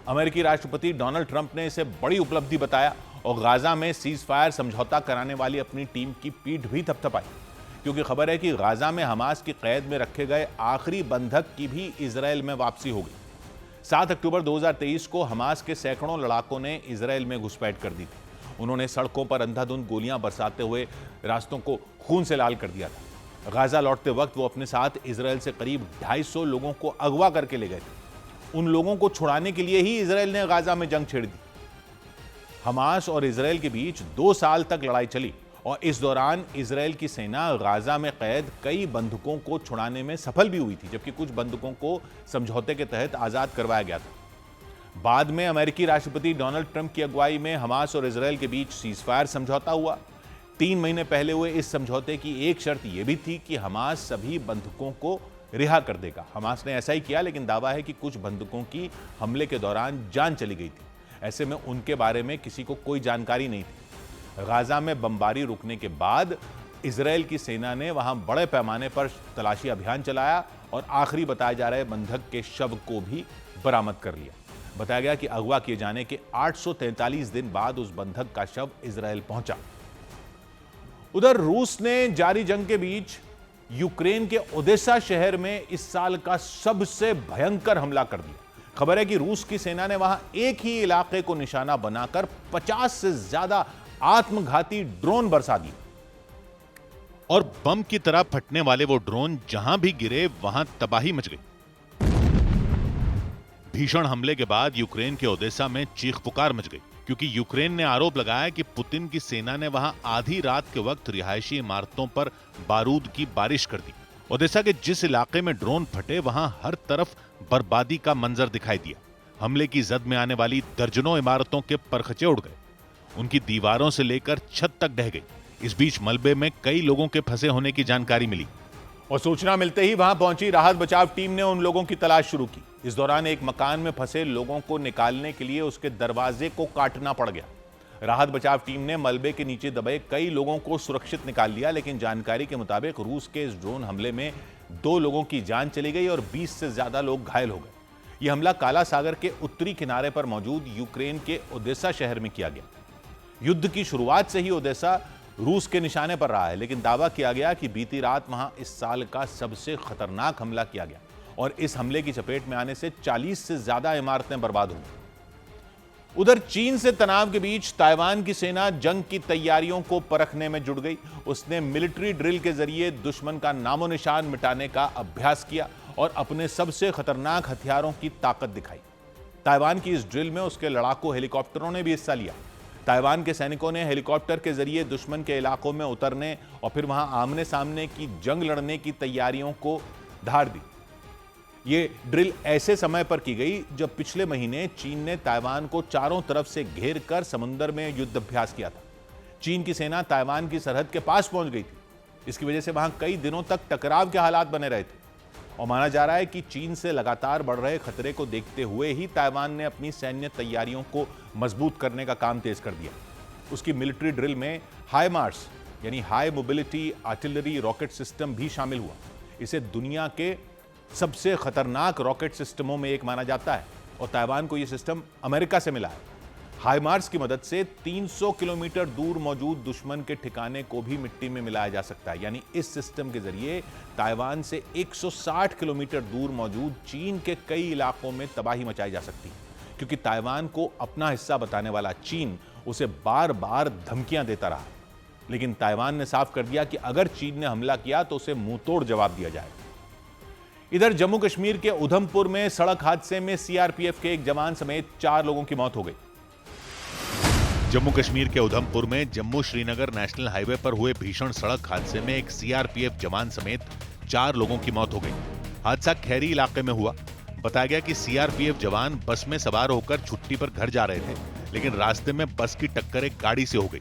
अमेरिकी राष्ट्रपति डोनाल्ड ट्रंप ने इसे बड़ी उपलब्धि बताया और गाजा में सीज फायर समझौता कराने वाली अपनी टीम की पीठ भी थपथपाई, क्योंकि खबर है कि गाजा में हमास की कैद में रखे गए आखिरी बंधक की भी इजरायल में वापसी हो गई। 7 अक्टूबर 2023 को हमास के सैकड़ों लड़ाकों ने इजरायल में घुसपैठ कर दी थी। उन्होंने सड़कों पर अंधाधुंध गोलियां बरसाते हुए रास्तों को खून से लाल कर दिया था। गाजा लौटते वक्त वो अपने साथ इजरायल से करीब 250 लोगों को अगवा करके ले गए थे। उन लोगों को छुड़ाने के लिए ही इजरायल ने गाजा में जंग छेड़ दी। हमास और इजरायल के बीच 2 साल तक लड़ाई चली और इस दौरान इजरायल की सेना गाजा में कैद कई बंधकों को छुड़ाने में सफल भी हुई थी, जबकि कुछ बंधकों को समझौते के तहत आजाद करवाया गया था। बाद में अमेरिकी राष्ट्रपति डोनाल्ड ट्रंप की अगुवाई में हमास और इजरायल के बीच सीज फायर समझौता हुआ। 3 महीने पहले हुए इस समझौते की एक शर्त यह भी थी कि हमास सभी बंधकों को रिहा कर देगा। हमास ने ऐसा ही किया, लेकिन दावा है कि कुछ बंधकों की हमले के दौरान जान चली गई थी। ऐसे में उनके बारे में किसी को कोई जानकारी नहीं थी। गाजा में बमबारी रुकने के बाद इजरायल की सेना ने वहां बड़े पैमाने पर तलाशी अभियान चलाया और आखिरी बताए जा रहे बंधक के शव को भी बरामद कर लिया। बताया गया कि अगवा किए जाने के 843 दिन बाद उस बंधक का शव इजरायल पहुंचा। उधर रूस ने जारी जंग के बीच यूक्रेन के ओडेसा शहर में इस साल का सबसे भयंकर हमला कर दिया। खबर है कि रूस की सेना ने वहां एक ही इलाके को निशाना बनाकर 50 से ज्यादा आत्मघाती ड्रोन बरसा दिए और बम की तरह फटने वाले वो ड्रोन जहां भी गिरे वहां तबाही मच गई। भीषण हमले के बाद यूक्रेन के ओडेसा में चीख पुकार मच गई, क्योंकि यूक्रेन ने आरोप लगाया कि पुतिन की सेना ने वहां आधी रात के वक्त रिहायशी इमारतों पर बारूद की बारिश कर दी। ओडेसा के जिस इलाके में ड्रोन फटे वहां हर तरफ बर्बादी का मंजर दिखाई दिया। हमले की जद में आने वाली दर्जनों इमारतों के परखचे उड़ गए, उनकी दीवारों से लेकर छत तक ढह गई। इस बीच मलबे में कई लोगों के फंसे होने की जानकारी मिली और सूचना मिलते ही वहां पहुंची राहत बचाव टीम ने उन लोगों की तलाश शुरू की। इस दौरान एक मकान में फंसे लोगों को निकालने के लिए उसके दरवाजे को काटना पड़ गया। राहत बचाव टीम ने मलबे के नीचे दबे कई लोगों को सुरक्षित निकाल लिया, लेकिन जानकारी के मुताबिक रूस के इस ड्रोन हमले में 2 लोगों की जान चली गई और 20 से ज्यादा लोग घायल हो गए। यह हमला काला सागर के उत्तरी किनारे पर मौजूद यूक्रेन के ओडेसा शहर में किया गया। युद्ध की शुरुआत से ही ओडेसा रूस के निशाने पर रहा है, लेकिन दावा किया गया कि बीती रात वहां इस साल का सबसे खतरनाक हमला किया गया और इस हमले की चपेट में आने से 40 से ज्यादा इमारतें बर्बाद हुई। उधर चीन से तनाव के बीच ताइवान की सेना जंग की तैयारियों को परखने में जुट गई। उसने मिलिट्री ड्रिल के जरिए दुश्मन का नामो निशान मिटाने का अभ्यास किया और अपने सबसे खतरनाक हथियारों की ताकत दिखाई। ताइवान की इस ड्रिल में उसके लड़ाकू हेलीकॉप्टरों ने भी हिस्सा लिया। ताइवान के सैनिकों ने हेलीकॉप्टर के जरिए दुश्मन के इलाकों में उतरने और फिर वहां आमने सामने की जंग लड़ने की तैयारियों को धार दी। ये ड्रिल ऐसे समय पर की गई जब पिछले महीने चीन ने ताइवान को चारों तरफ से घेर कर समुद्र में युद्ध अभ्यास किया था। चीन की सेना ताइवान की सरहद के पास पहुंच गई थी। इसकी वजह से वहां कई दिनों तक टकराव के हालात बने रहे थे और माना जा रहा है कि चीन से लगातार बढ़ रहे खतरे को देखते हुए ही ताइवान ने अपनी सैन्य तैयारियों को मजबूत करने का काम तेज कर दिया। उसकी मिलिट्री ड्रिल में हाईमार्स यानी high mobility artillery rocket system भी शामिल हुआ। इसे दुनिया के सबसे खतरनाक रॉकेट सिस्टमों में एक माना जाता है और ताइवान को यह सिस्टम अमेरिका से मिला है। हाईमार्स की मदद से 300 किलोमीटर दूर मौजूद दुश्मन के ठिकाने को भी मिट्टी में मिलाया जा सकता है। यानी इस सिस्टम के जरिए ताइवान से 160 किलोमीटर दूर मौजूद चीन के कई इलाकों में तबाही मचाई जा सकती है, क्योंकि ताइवान को अपना हिस्सा बताने वाला चीन उसे बार बार धमकियां देता रहा। लेकिन ताइवान ने साफ कर दिया कि अगर चीन ने हमला किया तो उसे मुंहतोड़ जवाब दिया जाएगा। इधर जम्मू कश्मीर के उधमपुर में सड़क हादसे में सीआरपीएफ के एक जवान समेत 4 लोगों की मौत हो गई। जम्मू कश्मीर के उधमपुर में जम्मू श्रीनगर नेशनल हाईवे पर हुए भीषण सड़क हादसे में एक सीआरपीएफ जवान समेत 4 लोगों की मौत हो गई। हादसा खैरी इलाके में हुआ। बताया गया कि सीआरपीएफ जवान बस में सवार होकर छुट्टी पर घर जा रहे थे, लेकिन रास्ते में बस की टक्कर एक गाड़ी से हो गई।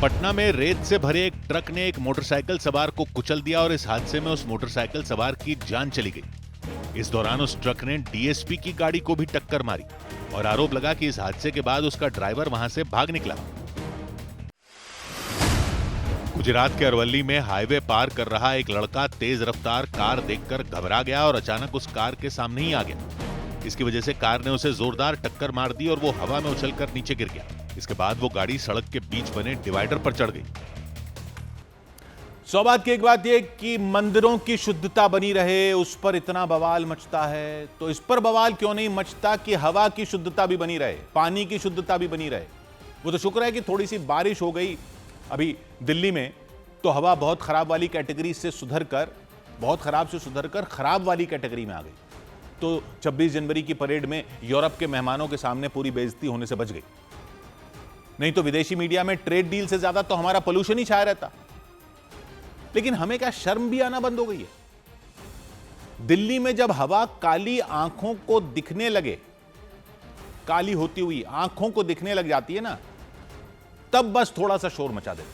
पटना में रेत से भरे एक ट्रक ने एक मोटरसाइकिल सवार को कुचल दिया और इस हादसे में उस मोटरसाइकिल सवार की जान चली गई। इस दौरान उस ट्रक ने डीएसपी की गाड़ी को भी टक्कर मारी और आरोप लगा कि इस हादसे के बाद उसका ड्राइवर वहां से भाग निकला। गुजरात के अरवली में हाईवे पार कर रहा एक लड़का तेज रफ्तार कार देखकर घबरा गया और अचानक उस कार के सामने ही आ गया। इसकी वजह से कार ने उसे जोरदार टक्कर मार दी और वो हवा में उछलकर नीचे गिर गया। इसके बाद वो गाड़ी सड़क के बीच बने डिवाइडर पर चढ़ गई। सौ बात की एक बात यह कि मंदिरों की शुद्धता बनी रहे, उस पर इतना बवाल मचता है, तो इस पर बवाल क्यों नहीं मचता कि हवा की शुद्धता भी बनी रहे, पानी की शुद्धता भी बनी रहे। वो तो शुक्र है कि थोड़ी सी बारिश हो गई अभी दिल्ली में, तो हवा बहुत खराब वाली कैटेगरी से सुधरकर, बहुत खराब से सुधरकर खराब वाली कैटेगरी में आ गई। तो 26 जनवरी की परेड में यूरोप के मेहमानों के सामने पूरी बेइज्जती होने से बच गई। नहीं तो विदेशी मीडिया में ट्रेड डील से ज्यादा तो हमारा पोल्यूशन ही छाया रहता। लेकिन हमें क्या शर्म भी आना बंद हो गई है। दिल्ली में जब हवा काली आंखों को दिखने लगे, काली होती हुई आंखों को दिखने लग जाती है ना, तब बस थोड़ा सा शोर मचा देती।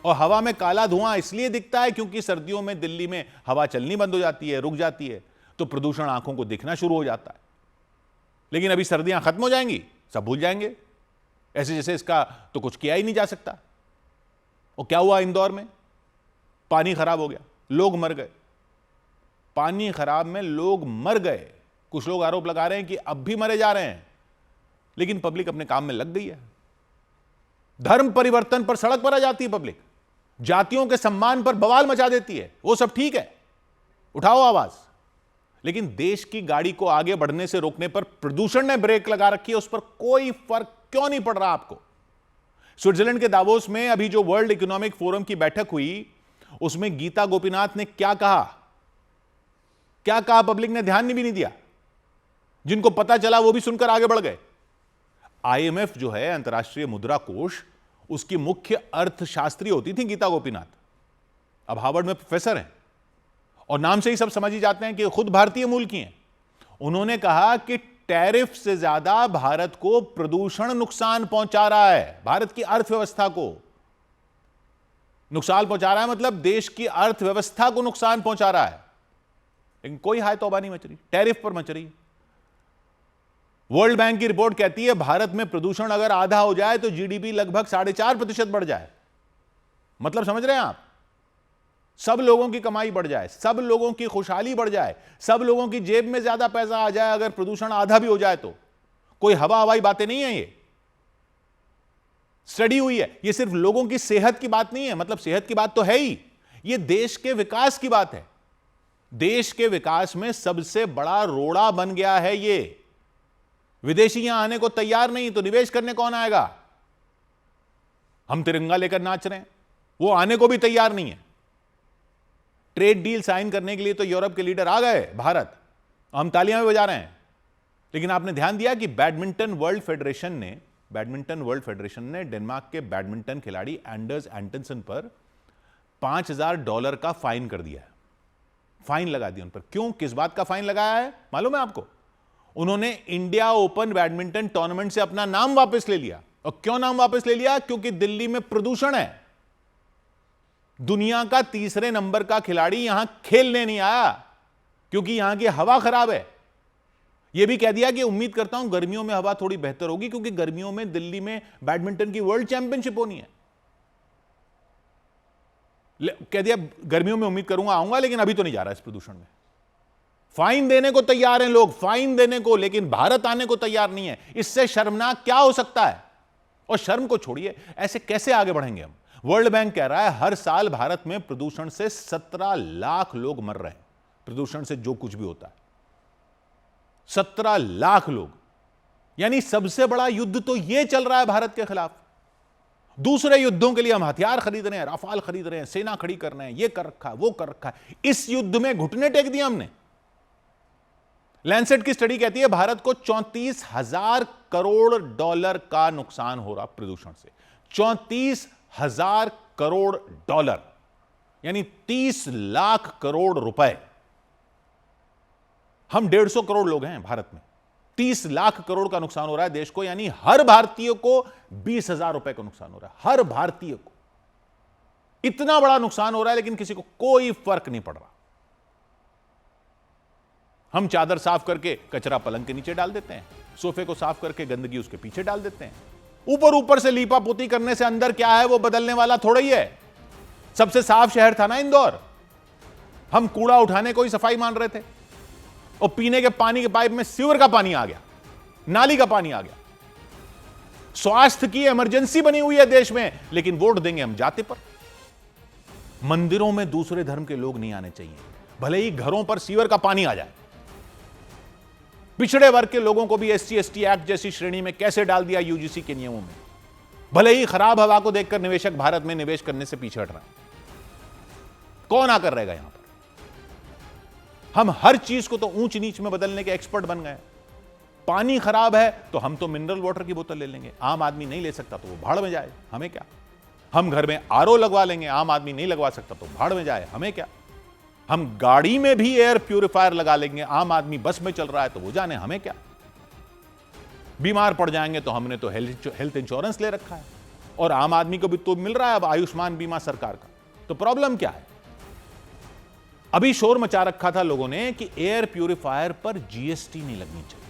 और हवा में काला धुआं इसलिए दिखता है क्योंकि सर्दियों में दिल्ली में हवा चलनी बंद हो जाती है, रुक जाती है, तो प्रदूषण आंखों को दिखना शुरू हो जाता है। लेकिन अभी सर्दियां खत्म हो जाएंगी, सब भूल जाएंगे, ऐसे जैसे इसका तो कुछ किया ही नहीं जा सकता। और क्या हुआ इंदौर में? पानी खराब हो गया, लोग मर गए। पानी खराब में लोग मर गए। कुछ लोग आरोप लगा रहे हैं कि अब भी मरे जा रहे हैं, लेकिन पब्लिक अपने काम में लग गई है। धर्म परिवर्तन पर सड़क पर आ जाती है पब्लिक, जातियों के सम्मान पर बवाल मचा देती है, वो सब ठीक है, उठाओ आवाज। लेकिन देश की गाड़ी को आगे बढ़ने से रोकने पर प्रदूषण ने ब्रेक लगा रखी है, उस पर कोई फर्क क्यों नहीं पड़ रहा आपको? स्विट्जरलैंड के दावोस में अभी जो वर्ल्ड इकोनॉमिक फोरम की बैठक हुई, उसमें गीता गोपीनाथ ने क्या कहा पब्लिक ने ध्यान भी नहीं दिया। जिनको पता चला वो भी सुनकर आगे बढ़ गए। आईएमएफ जो है, अंतर्राष्ट्रीय मुद्रा कोष, उसकी मुख्य अर्थशास्त्री होती थी गीता गोपीनाथ, अब हार्वर्ड में प्रोफेसर हैं और नाम से ही सब समझ ही जाते हैं कि खुद भारतीय मूल की हैं। उन्होंने कहा कि टैरिफ से ज्यादा भारत को प्रदूषण नुकसान पहुंचा रहा है, भारत की अर्थव्यवस्था को नुकसान पहुंचा रहा है, मतलब देश की अर्थव्यवस्था को नुकसान पहुंचा रहा है। लेकिन कोई हाय तौबा नहीं मच रही, टैरिफ पर मच रही। वर्ल्ड बैंक की रिपोर्ट कहती है भारत में प्रदूषण अगर आधा हो जाए तो जीडीपी लगभग 4.5% बढ़ जाए। मतलब समझ रहे हैं आप, सब लोगों की कमाई बढ़ जाए, सब लोगों की खुशहाली बढ़ जाए, सब लोगों की जेब में ज्यादा पैसा आ जाए अगर प्रदूषण आधा भी हो जाए तो। कोई हवाई बातें नहीं है, ये स्टडी हुई है। ये सिर्फ लोगों की सेहत की बात नहीं है, मतलब सेहत की बात तो है ही, ये देश के विकास की बात है। देश के विकास में सबसे बड़ा रोड़ा बन गया है ये। विदेशी यहां आने को तैयार नहीं तो निवेश करने कौन आएगा? हम तिरंगा लेकर नाच रहे हैं, वो आने को भी तैयार नहीं है। ट्रेड डील साइन करने के लिए तो यूरोप के लीडर आ गए भारत, हम तालियां भी बजा रहे हैं। लेकिन आपने ध्यान दिया कि बैडमिंटन वर्ल्ड फेडरेशन ने डेनमार्क के बैडमिंटन खिलाड़ी एंडर्स एंटनसन पर $5,000 का फाइन कर दिया है, फाइन लगा दिया उन पर। क्यों, किस बात का फाइन लगाया है मालूम है आपको? उन्होंने इंडिया ओपन बैडमिंटन टूर्नामेंट से अपना नाम वापस ले लिया। और क्यों नाम वापस ले लिया? क्योंकि दिल्ली में प्रदूषण है। दुनिया का 3रे नंबर का खिलाड़ी यहां खेलने नहीं आया क्योंकि यहां की हवा खराब है। यह भी कह दिया कि उम्मीद करता हूं गर्मियों में हवा थोड़ी बेहतर होगी क्योंकि गर्मियों में दिल्ली में बैडमिंटन की वर्ल्ड चैंपियनशिप होनी है। कह दिया गर्मियों में उम्मीद करूंगा आऊंगा, लेकिन अभी तो नहीं जा रहा इस प्रदूषण में। फाइन देने को तैयार हैं लोग, फाइन देने को, लेकिन भारत आने को तैयार नहीं है। इससे शर्मनाक क्या हो सकता है? और शर्म को छोड़िए, ऐसे कैसे आगे बढ़ेंगे हम? वर्ल्ड बैंक कह रहा है हर साल भारत में प्रदूषण से 17 लाख लोग मर रहे हैं। प्रदूषण से जो कुछ भी होता है, 17 लाख लोग। यानी सबसे बड़ा युद्ध तो यह चल रहा है भारत के खिलाफ। दूसरे युद्धों के लिए हम हथियार खरीद रहे हैं, राफाल खरीद रहे हैं, सेना खड़ी कर रहे हैं, ये कर रखा है, वो कर रखा है। इस युद्ध में घुटने टेक दिया हमने। लैंसेट की स्टडी कहती है भारत को $34,000 करोड़ का नुकसान हो रहा प्रदूषण से। $34,000 करोड़, यानी 30 लाख करोड़ रुपए। हम 150 करोड़ लोग हैं भारत में, 30 लाख करोड़ का नुकसान हो रहा है देश को, यानी हर भारतीय को 20,000 रुपए का नुकसान हो रहा है। हर भारतीय को इतना बड़ा नुकसान हो रहा है, लेकिन किसी को कोई फर्क नहीं पड़ रहा। हम चादर साफ करके कचरा पलंग के नीचे डाल देते हैं, सोफे को साफ करके गंदगी उसके पीछे डाल देते हैं। ऊपर से लीपा पोती करने से अंदर क्या है वो बदलने वाला थोड़ा ही है। सबसे साफ शहर था ना इंदौर, हम कूड़ा उठाने को ही सफाई मान रहे थे और पीने के पानी के पाइप में सीवर का पानी आ गया, नाली का पानी आ गया। स्वास्थ्य की इमरजेंसी बनी हुई है देश में, लेकिन वोट देंगे हम जाति पर। मंदिरों में दूसरे धर्म के लोग नहीं आने चाहिए, भले ही घरों पर सीवर का पानी आ जाए। पिछड़े वर्ग के लोगों को भी SC/ST एक्ट जैसी श्रेणी में कैसे डाल दिया यूजीसी के नियमों में। भले ही खराब हवा को देखकर निवेशक भारत में निवेश करने से पीछे हट रहा है। कौन आकर रहेगा यहां पर? हम हर चीज को तो ऊंच नीच में बदलने के एक्सपर्ट बन गए। पानी खराब है तो हम तो मिनरल वाटर की बोतल ले लेंगे, आम आदमी नहीं ले सकता तो वो भाड़ में जाए, हमें क्या। हम घर में RO लगवा लेंगे, आम आदमी नहीं लगवा सकता तो भाड़ में जाए, हमें क्या। हम गाड़ी में भी एयर प्यूरिफायर लगा लेंगे, आम आदमी बस में चल रहा है तो वो जाने, हमें क्या। बीमार पड़ जाएंगे तो हमने तो हेल्थ इंश्योरेंस ले रखा है और आम आदमी को भी तो मिल रहा है अब आयुष्मान बीमा सरकार का। तो प्रॉब्लम क्या है? अभी शोर मचा रखा था लोगों ने कि एयर प्यूरिफायर पर GST नहीं लगनी चाहिए।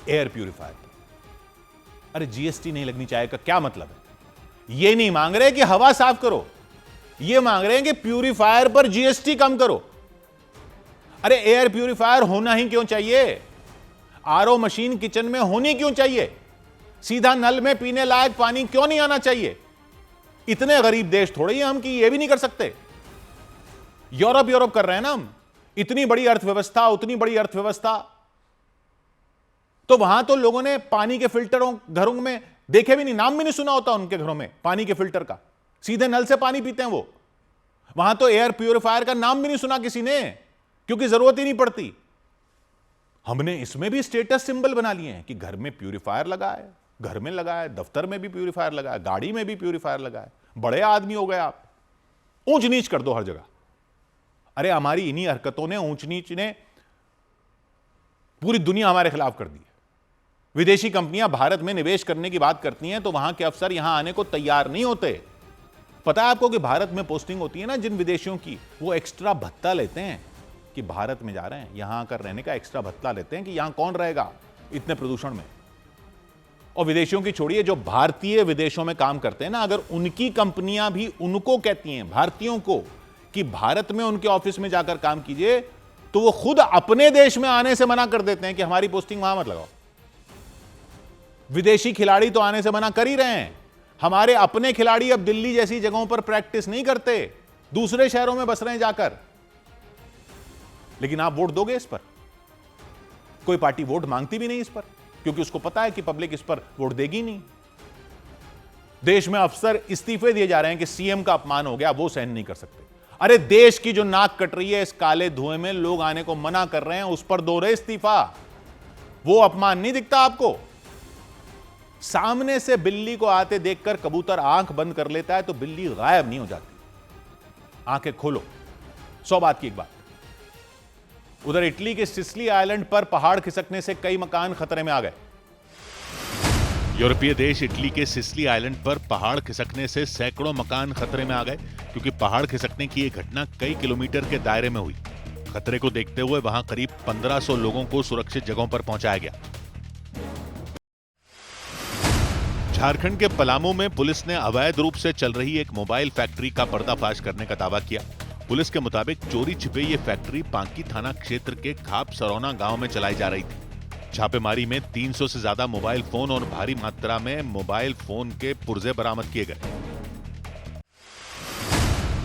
एयर प्यूरिफायर पर अरे GST नहीं लगनी चाहिए का क्या मतलब है? ये नहीं मांग रहे कि हवा साफ करो, ये मांग रहे हैं कि प्यूरिफायर पर GST कम करो। अरे एयर प्यूरिफायर होना ही क्यों चाहिए? RO मशीन किचन में होनी क्यों चाहिए? सीधा नल में पीने लायक पानी क्यों नहीं आना चाहिए? इतने गरीब देश थोड़े ही हम कि ये भी नहीं कर सकते। यूरोप कर रहे हैं ना हम। इतनी बड़ी अर्थव्यवस्था, उतनी बड़ी अर्थव्यवस्था, तो वहां तो लोगों ने पानी के फिल्टरों घरों में देखे भी नहीं, नाम भी नहीं सुना होता उनके घरों में पानी के फिल्टर का। सीधे नल से पानी पीते हैं वो। वहां तो एयर प्यूरिफायर का नाम भी नहीं सुना किसी ने, क्योंकि जरूरत ही नहीं पड़ती। हमने इसमें भी स्टेटस सिंबल बना लिए हैं कि घर में प्यूरिफायर लगा है, घर में लगा है, दफ्तर में भी प्यूरिफायर लगा है, गाड़ी में भी प्यूरिफायर लगा है। बड़े आदमी हो गए आप, ऊंच नीच कर दो हर जगह। अरे हमारी इन्हीं हरकतों ने, ऊंच नीच ने पूरी दुनिया हमारे खिलाफ कर दी है। विदेशी कंपनियां भारत में निवेश करने की बात करती हैं तो वहां के अफसर यहां आने को तैयार नहीं होते। पता है आपको कि भारत में पोस्टिंग होती है ना जिन विदेशियों की, वो एक्स्ट्रा भत्ता लेते हैं कि भारत में जा रहे हैं, यहां आकर रहने का एक्स्ट्रा भत्ता लेते हैं कि यहां कौन रहेगा इतने प्रदूषण में। और विदेशियों की छोड़िए, जो भारतीय विदेशों में काम करते हैं ना, अगर उनकी कंपनियां भी उनको कहती हैं, भारतीयों को, कि भारत में उनके ऑफिस में जाकर काम कीजिए, तो वो खुद अपने देश में आने से मना कर देते हैं कि हमारी पोस्टिंग वहां मत लगाओ। विदेशी खिलाड़ी तो आने से मना कर ही रहे हैं। हमारे अपने खिलाड़ी अब दिल्ली जैसी जगहों पर प्रैक्टिस नहीं करते, दूसरे शहरों में बस रहे हैं जाकर। लेकिन आप वोट दोगे इस पर? कोई पार्टी वोट मांगती भी नहीं इस पर, क्योंकि उसको पता है कि पब्लिक इस पर वोट देगी नहीं। देश में अफसर इस्तीफे दिए जा रहे हैं कि सीएम का अपमान हो गया, वो सहन नहीं कर सकते। अरे देश की जो नाक कट रही है, इस काले धुएं में लोग आने को मना कर रहे हैं, उस पर दो रहे इस्तीफा। वो अपमान नहीं दिखता आपको? सामने से बिल्ली को आते देखकर कबूतर आंख बंद कर लेता है तो बिल्ली गायब नहीं हो जाती। आंखें खोलो। 100 बात की एक बात। उधर इटली के सिसिली आइलैंड पर पहाड़ खिसकने से कई मकान खतरे में आ गए। यूरोपीय देश इटली के सिसिली आइलैंड पर पहाड़ खिसकने से सैकड़ों मकान खतरे में आ गए, क्योंकि पहाड़ खिसकने की यह घटना कई किलोमीटर के दायरे में हुई। खतरे को देखते हुए वहां करीब 1500 लोगों को सुरक्षित जगहों पर पहुंचाया गया। झारखंड के पलामू में पुलिस ने अवैध रूप से चल रही एक मोबाइल फैक्ट्री का पर्दाफाश करने का दावा किया। पुलिस के मुताबिक चोरी छिपे ये फैक्ट्री पांकी थाना क्षेत्र के खाप सरौना गांव में चलाई जा रही थी। छापेमारी में 300 से ज्यादा मोबाइल फोन और भारी मात्रा में मोबाइल फोन के पुर्जे बरामद किए गए।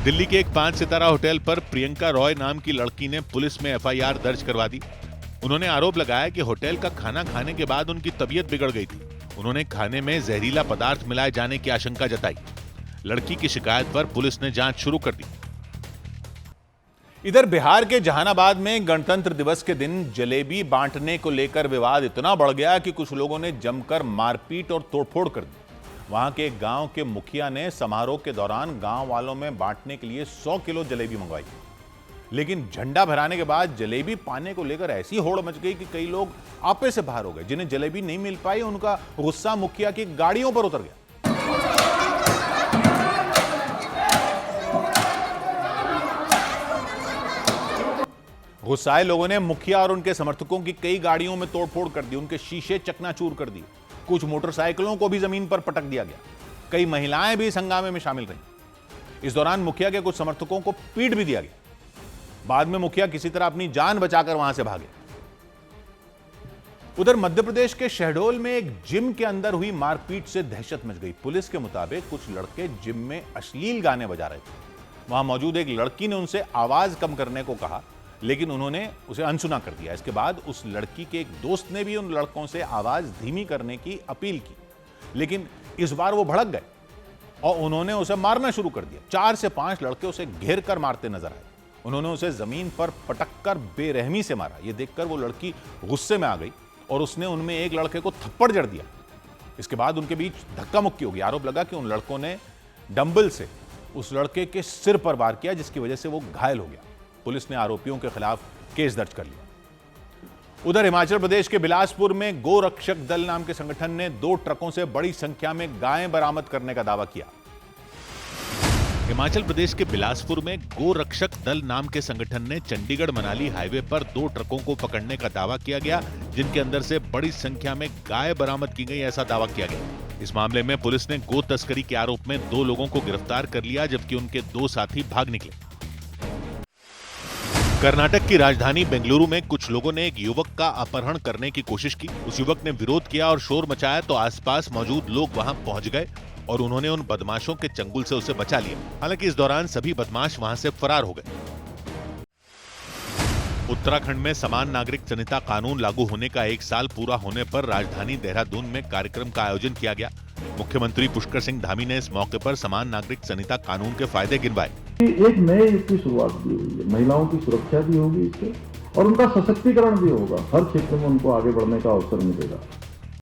दिल्ली के एक 5 सितारा होटल पर प्रियंका रॉय नाम की लड़की ने पुलिस में एफआईआर दर्ज करवा दी। उन्होंने आरोप लगाया कि होटल का खाना खाने के बाद उनकी तबीयत बिगड़ गई थी। उन्होंने खाने में जहरीला पदार्थ मिलाए जाने की आशंका जताई। लड़की की शिकायत पर पुलिस ने जांच शुरू कर दी। इधर बिहार के जहानाबाद में गणतंत्र दिवस के दिन जलेबी बांटने को लेकर विवाद इतना बढ़ गया कि कुछ लोगों ने जमकर मारपीट और तोड़फोड़ कर दी। वहां के एक गांव के मुखिया ने समारोह के दौरान गांव वालों में बांटने के लिए 100 किलो जलेबी मंगवाई, लेकिन झंडा भराने के बाद जलेबी पाने को लेकर ऐसी होड़ मच गई कि कई लोग आपे से बाहर हो गए। जिन्हें जलेबी नहीं मिल पाई, उनका गुस्सा मुखिया की गाड़ियों पर उतर गया। गुस्साए लोगों ने मुखिया और उनके समर्थकों की कई गाड़ियों में तोड़फोड़ कर दी, उनके शीशे चकनाचूर कर दिए। कुछ मोटरसाइकिलों को भी जमीन पर पटक दिया गया। कई महिलाएं भी इस हंगामे में शामिल रहीं। इस दौरान मुखिया के कुछ समर्थकों को पीट भी दिया गया। बाद में मुखिया किसी तरह अपनी जान बचाकर वहां से भागे। उधर मध्य प्रदेश के शहडोल में एक जिम के अंदर हुई मारपीट से दहशत मच गई। पुलिस के मुताबिक कुछ लड़के जिम में अश्लील गाने बजा रहे थे। वहां मौजूद एक लड़की ने उनसे आवाज कम करने को कहा, लेकिन उन्होंने उसे अनसुना कर दिया। इसके बाद उस लड़की के एक दोस्त ने भी उन लड़कों से आवाज धीमी करने की अपील की, लेकिन इस बार वो भड़क गए और उन्होंने उसे मारना शुरू कर दिया। 4 से 5 लड़के उसे घेर कर मारते नजर आए। उन्होंने उसे जमीन पर पटककर बेरहमी से मारा। यह देखकर वो लड़की गुस्से में आ गई और उसने उनमें एक लड़के को थप्पड़ जड़ दिया। इसके बाद उनके बीच धक्का मुक्की हो गई। आरोप लगा कि उन लड़कों ने डंबल से उस लड़के के सिर पर वार किया, जिसकी वजह से वो घायल हो गया। पुलिस ने आरोपियों के खिलाफ केस दर्ज कर लिया। उधर हिमाचल प्रदेश के बिलासपुर में गोरक्षक दल नाम के संगठन ने 2 ट्रकों से बड़ी संख्या में गायें बरामद करने का दावा किया। हिमाचल प्रदेश के बिलासपुर में गोरक्षक दल नाम के संगठन ने चंडीगढ़ मनाली हाईवे पर 2 ट्रकों को पकड़ने का दावा किया गया, जिनके अंदर से बड़ी संख्या में गाय बरामद की गई, ऐसा दावा किया गया। इस मामले में पुलिस ने गो तस्करी के आरोप में 2 लोगों को गिरफ्तार कर लिया, जबकि उनके 2 साथी भाग निकले। कर्नाटक की राजधानी बेंगलुरु में कुछ लोगों ने एक युवक का अपहरण करने की कोशिश की। उस युवक ने विरोध किया और शोर मचाया तो आसपास मौजूद लोग वहां पहुंच गए और उन्होंने उन बदमाशों के चंगुल से उसे बचा लिया। हालांकि इस दौरान सभी बदमाश वहां से फरार हो गए। उत्तराखंड में समान नागरिक संहिता कानून लागू होने का 1 साल पूरा होने पर राजधानी देहरादून में कार्यक्रम का आयोजन किया गया। मुख्यमंत्री पुष्कर सिंह धामी ने इस मौके पर समान नागरिक संहिता कानून के फायदे गिनवाए। एक नए युग की शुरुआत भी हुई है, महिलाओं की सुरक्षा भी होगी इससे और उनका सशक्तिकरण भी होगा। हर क्षेत्र में उनको आगे बढ़ने का अवसर मिलेगा।